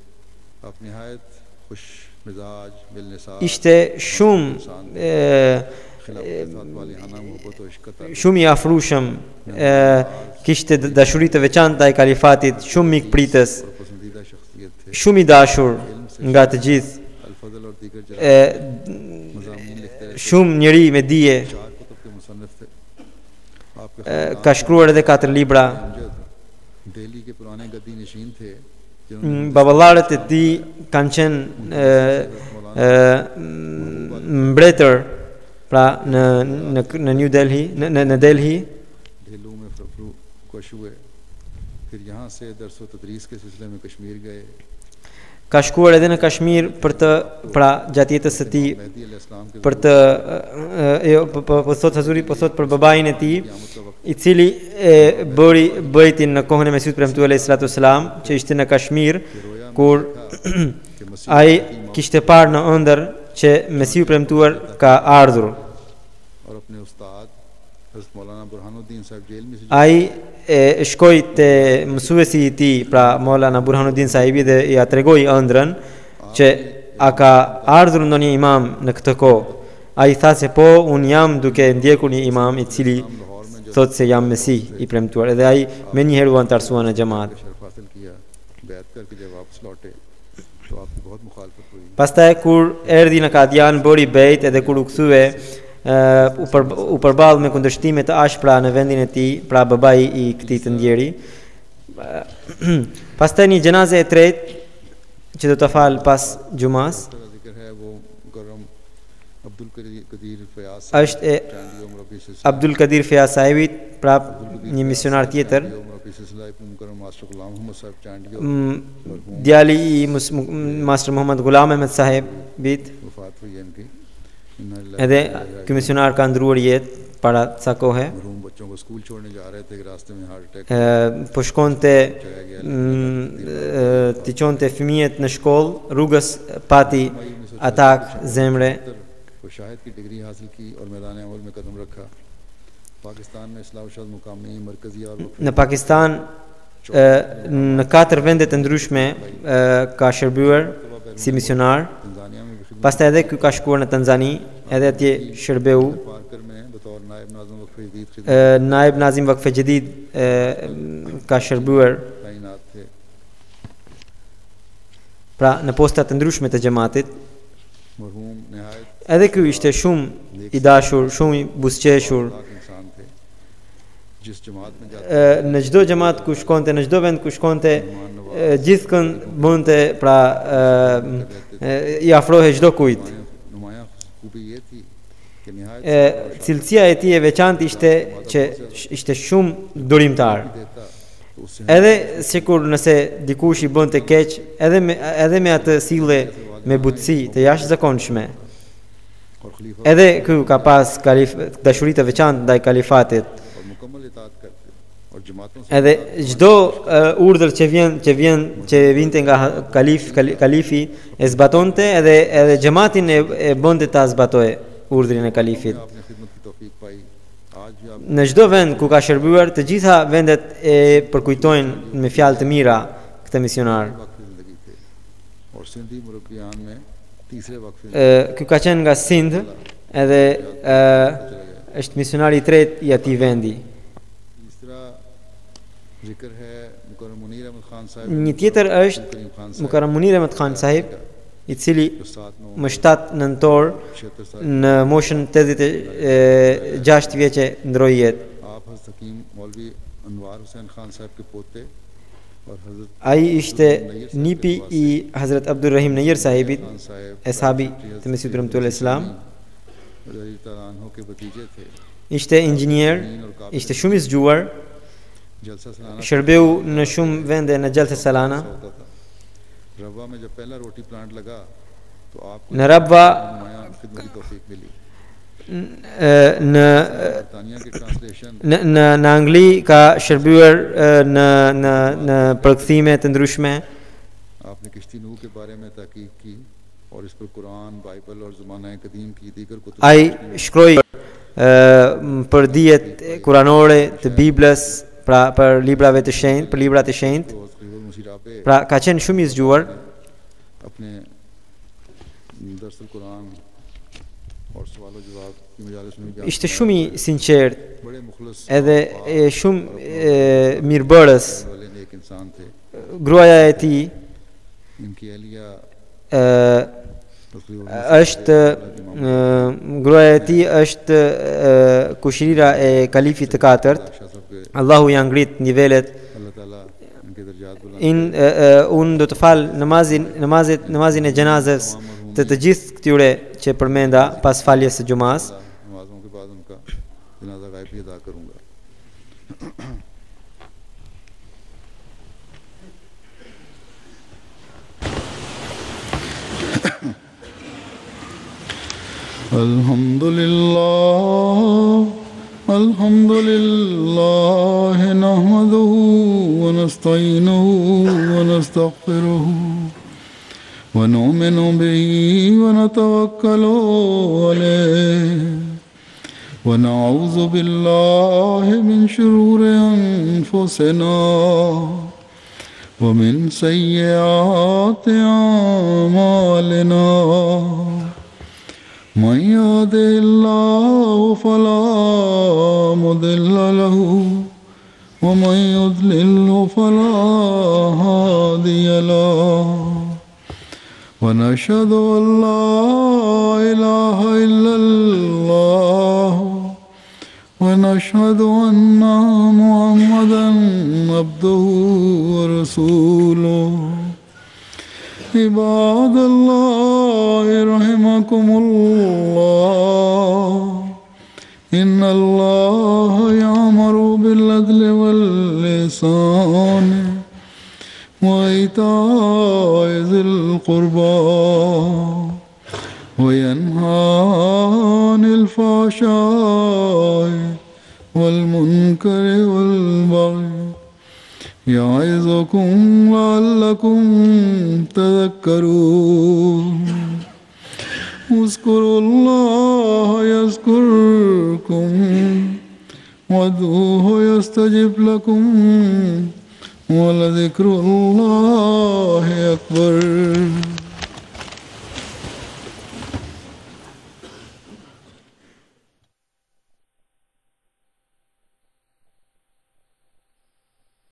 आप निहायत खुश मिजाज मिलनिसार Ishte shumë shumë i afrushëm, kishte dashuri të veçanta e kalifatit, shumë mikpritës, पसंदीदा शख्सियत थे। shumë i dashur nga të gjithë, अल-फज़ल और दीगर मज़ामीन लिखते रहे। shumë njeri me dije. 4 कुतुब के मुसन्निफ थे। आपके Ka shkruar edhe 4 libra. दिल्ली के पुराने गद्दी नशीन थे। Baballarët e tij kanë qenë mbretër, pra në New Delhi, në Delhi. ढेलू में फरूकश हुए, फिर यहाँ से दरस व तदरीस के सिलसिले में कश्मीर गए। Ka shkuar edhe në Kashmir për të, pra gjatë jetës së tij, Mehdi अलैहिस्सलाम के për të po thot Hazuri, po thot për babain e tij, i cili e bëri bëjtin në kohën e Mesihut premtuar alayhis salatu wassalam, që ishte në Kashmir, kur ai kishte parë në ëndër që Mesiu premtuar ka ardhur. और अपने उस्ताद हज़रत मौलाना बुरहानुद्दीन साहब जेल में से Ai shkoi te mësuesi i tij, pra Maulana Burhanuddin sahibi, dhe ja tregoi ëndrën që a ka ardhur ndonjë imam në këtë kohë. Ai tha se po, un jam duke ndjekur një imam i cili thot se jam Mesih i premtuar, edhe ai më një herë u antarësua në xhamat. शर्फ हासिल किया बैत करके जब वापस लौटे तो आपकी बहुत मुखालफत हुई Pastaj kur erdhi në Kadian bëri bejt, edhe kur u kthye u përball me kundërshtime të ashpra në vendin e tij, pra babai i këtij të ndjeri. Pastaj një xhenaze e tretë që do ta fal pas xumas का जिक्र है वो मुकर्रम अब्दुल कदीर Fayaz është e चांदी उम्र की सिलसिला Abdul Kadir Fiyaz sahibit, pra një misionar tjetër, उम्र की सिलसिला इब्न मुकर्रम मास्टर गुलाम मोहम्मद साहब चांदी djali i Master Muhammad Ghulam Ahmed sahibit. वफात हुई है इनकी इन्ना लिल्लाहि Edhe ky misionar ka ndruar jetë para ca kohe. मरहूम बच्चों को स्कूल छोड़ने जा रहे थे कि रास्ते में heart attack Po shkonte t'i çonte fëmijët në shkollë, rrugës pati atak zemre. को शाहिद की डिग्री हासिल की और मैदान अमल में कदम रखा पाकिस्तान में इस्लाह व शाद मुकामी मरकजी और Në Pakistan në 4 vende të ndryshme ka shërbyer si misionar. Tanzania में भी खिदमत Pastaj edhe ky ka shkuar në Tanzani, edhe atje shërbeu. पारकर में बतौर नायब नाज़िम वक्फ जदीद खिदमत Naib Nazim Waqf Jadid ka shërbyer तैनात थे pra në posta të ndryshme të xhamatit. मरहूम नहायत Edhe ky ishte shumë i dashur, shumë i buzëqeshur. Lakh इंसान थे जिस जमात में जाते Në çdo xhamat ku shkonte, në çdo vend ku shkonte, gjithkund bënte, pra i afrohej çdo kujt. नुमाया खूबी ये थी कि नहायत Cilësia e tij e veçantë ishte që ishte shumë durimtar. देता तो उससे Edhe sikur nëse dikush i bënte keq, edhe me atë sille me butësi të jashtëzakonshme. और खलीफा Edhe ky ka pas dashuri të veçantë ndaj kalifatit. और मुकम्मल इताअत करते और जमातों से Edhe çdo urdhër që vinte nga kalifi e zbatonte, edhe xhamatin e bënte ta zbatoje urdhrin e kalifit. आपने खिदमत की तौफीक पाई आज भी आप Në çdo vend ku ka shërbyer, të gjitha vendet e përkujtojnë me fjalë të mira këtë misionar. वक्फ जिंदगी थे और सिंधी मुरब्बियान में तीसरे वक्फ Ky ka qenë nga Sindh, edhe është misionari i tretë i atij vendi. तीसरा जिक्र है मुकर्रम मुनीर अहमद खान साहब Një tjetër është करीम खान साहब Mukarram Munir Ahmed Khan sahib, i cili जो 7 më 7 nëntor 76 साल në moshën 86 vjeçe ndroi jetë. आप हज़रत हकीम मौलवी अनवार हुसैन खान साहब के पोते और हज़रत Ai ishte nipi i Hazrat Abdul Rahim Nayyar sahibit, Khan साहब ashabi të Mesihut Premtuar Islam. रज़ी तआला अन्हु के भतीजे थे Ishte inxhinier, ishte shumë i zgjuar, जलसा सलाना shërbeu në shumë vende në Gjalsa Salana. होता था रवा में जब पहला रोटी प्लांट लगा तो आपको Në Rabwa, नुमाया खिदमत की तौफीक मिली në बरतानिया के translation në Angli ka shërbyer në përkthime të ndryshme. आपने किश्ती नूह के बारे में तहकीक की और इस पर कुरान बाइबल और ज़माना कदीम की दीगर Qutub Ai shkroi për dijet kuranore të Biblës, pra për librave të shenjtë, për librat e shenjtë. और तकरीबन मुसीराबे Pra ka qenë shumë i zgjuar. अपने दरसल कुरान और सवाल व जवाब की मजालिस में भी Ishte shumë i sinqert, बड़े मुखलस edhe shumë mirëbërës. वाले नेक इंसान थे Gruaja e tij इनकी अहलिया तकरीबन është gruaja e tij është kushirira e kalifit të katërt. Shah साहब के Allahu ja ngrit nivelet. अल्लाह ताला इनके दर्जात बुलंद Unë do të fal namazin e xhenazës të gjithë këtyre që përmenda pas faljes së xumas. नमाजों के बाद उनका जनाजा गायब भी अदा करूंगा الحمد لله نحمده ونستعينه ونستغفره ونؤمن به ونتوكل عليه ونعوذ بالله من شرور أنفسنا ومن سيئات أعمالنا من يهده الله فلا مضل له ومن يضلل فلا هادي له ونشهد أن لا إله إلا الله ونشهد أن محمدا عبده ورسوله عباد الله رحمكم الله إن الله يأمر بالعدل والإحسان وإيتاء ذي القربى وينهى عن الفحشاء والمنكر والبغي يعظكم لعلكم تذكرون اذكروا الله يذكركم وادعوه يستجب لكم ولذكر الله أكبر.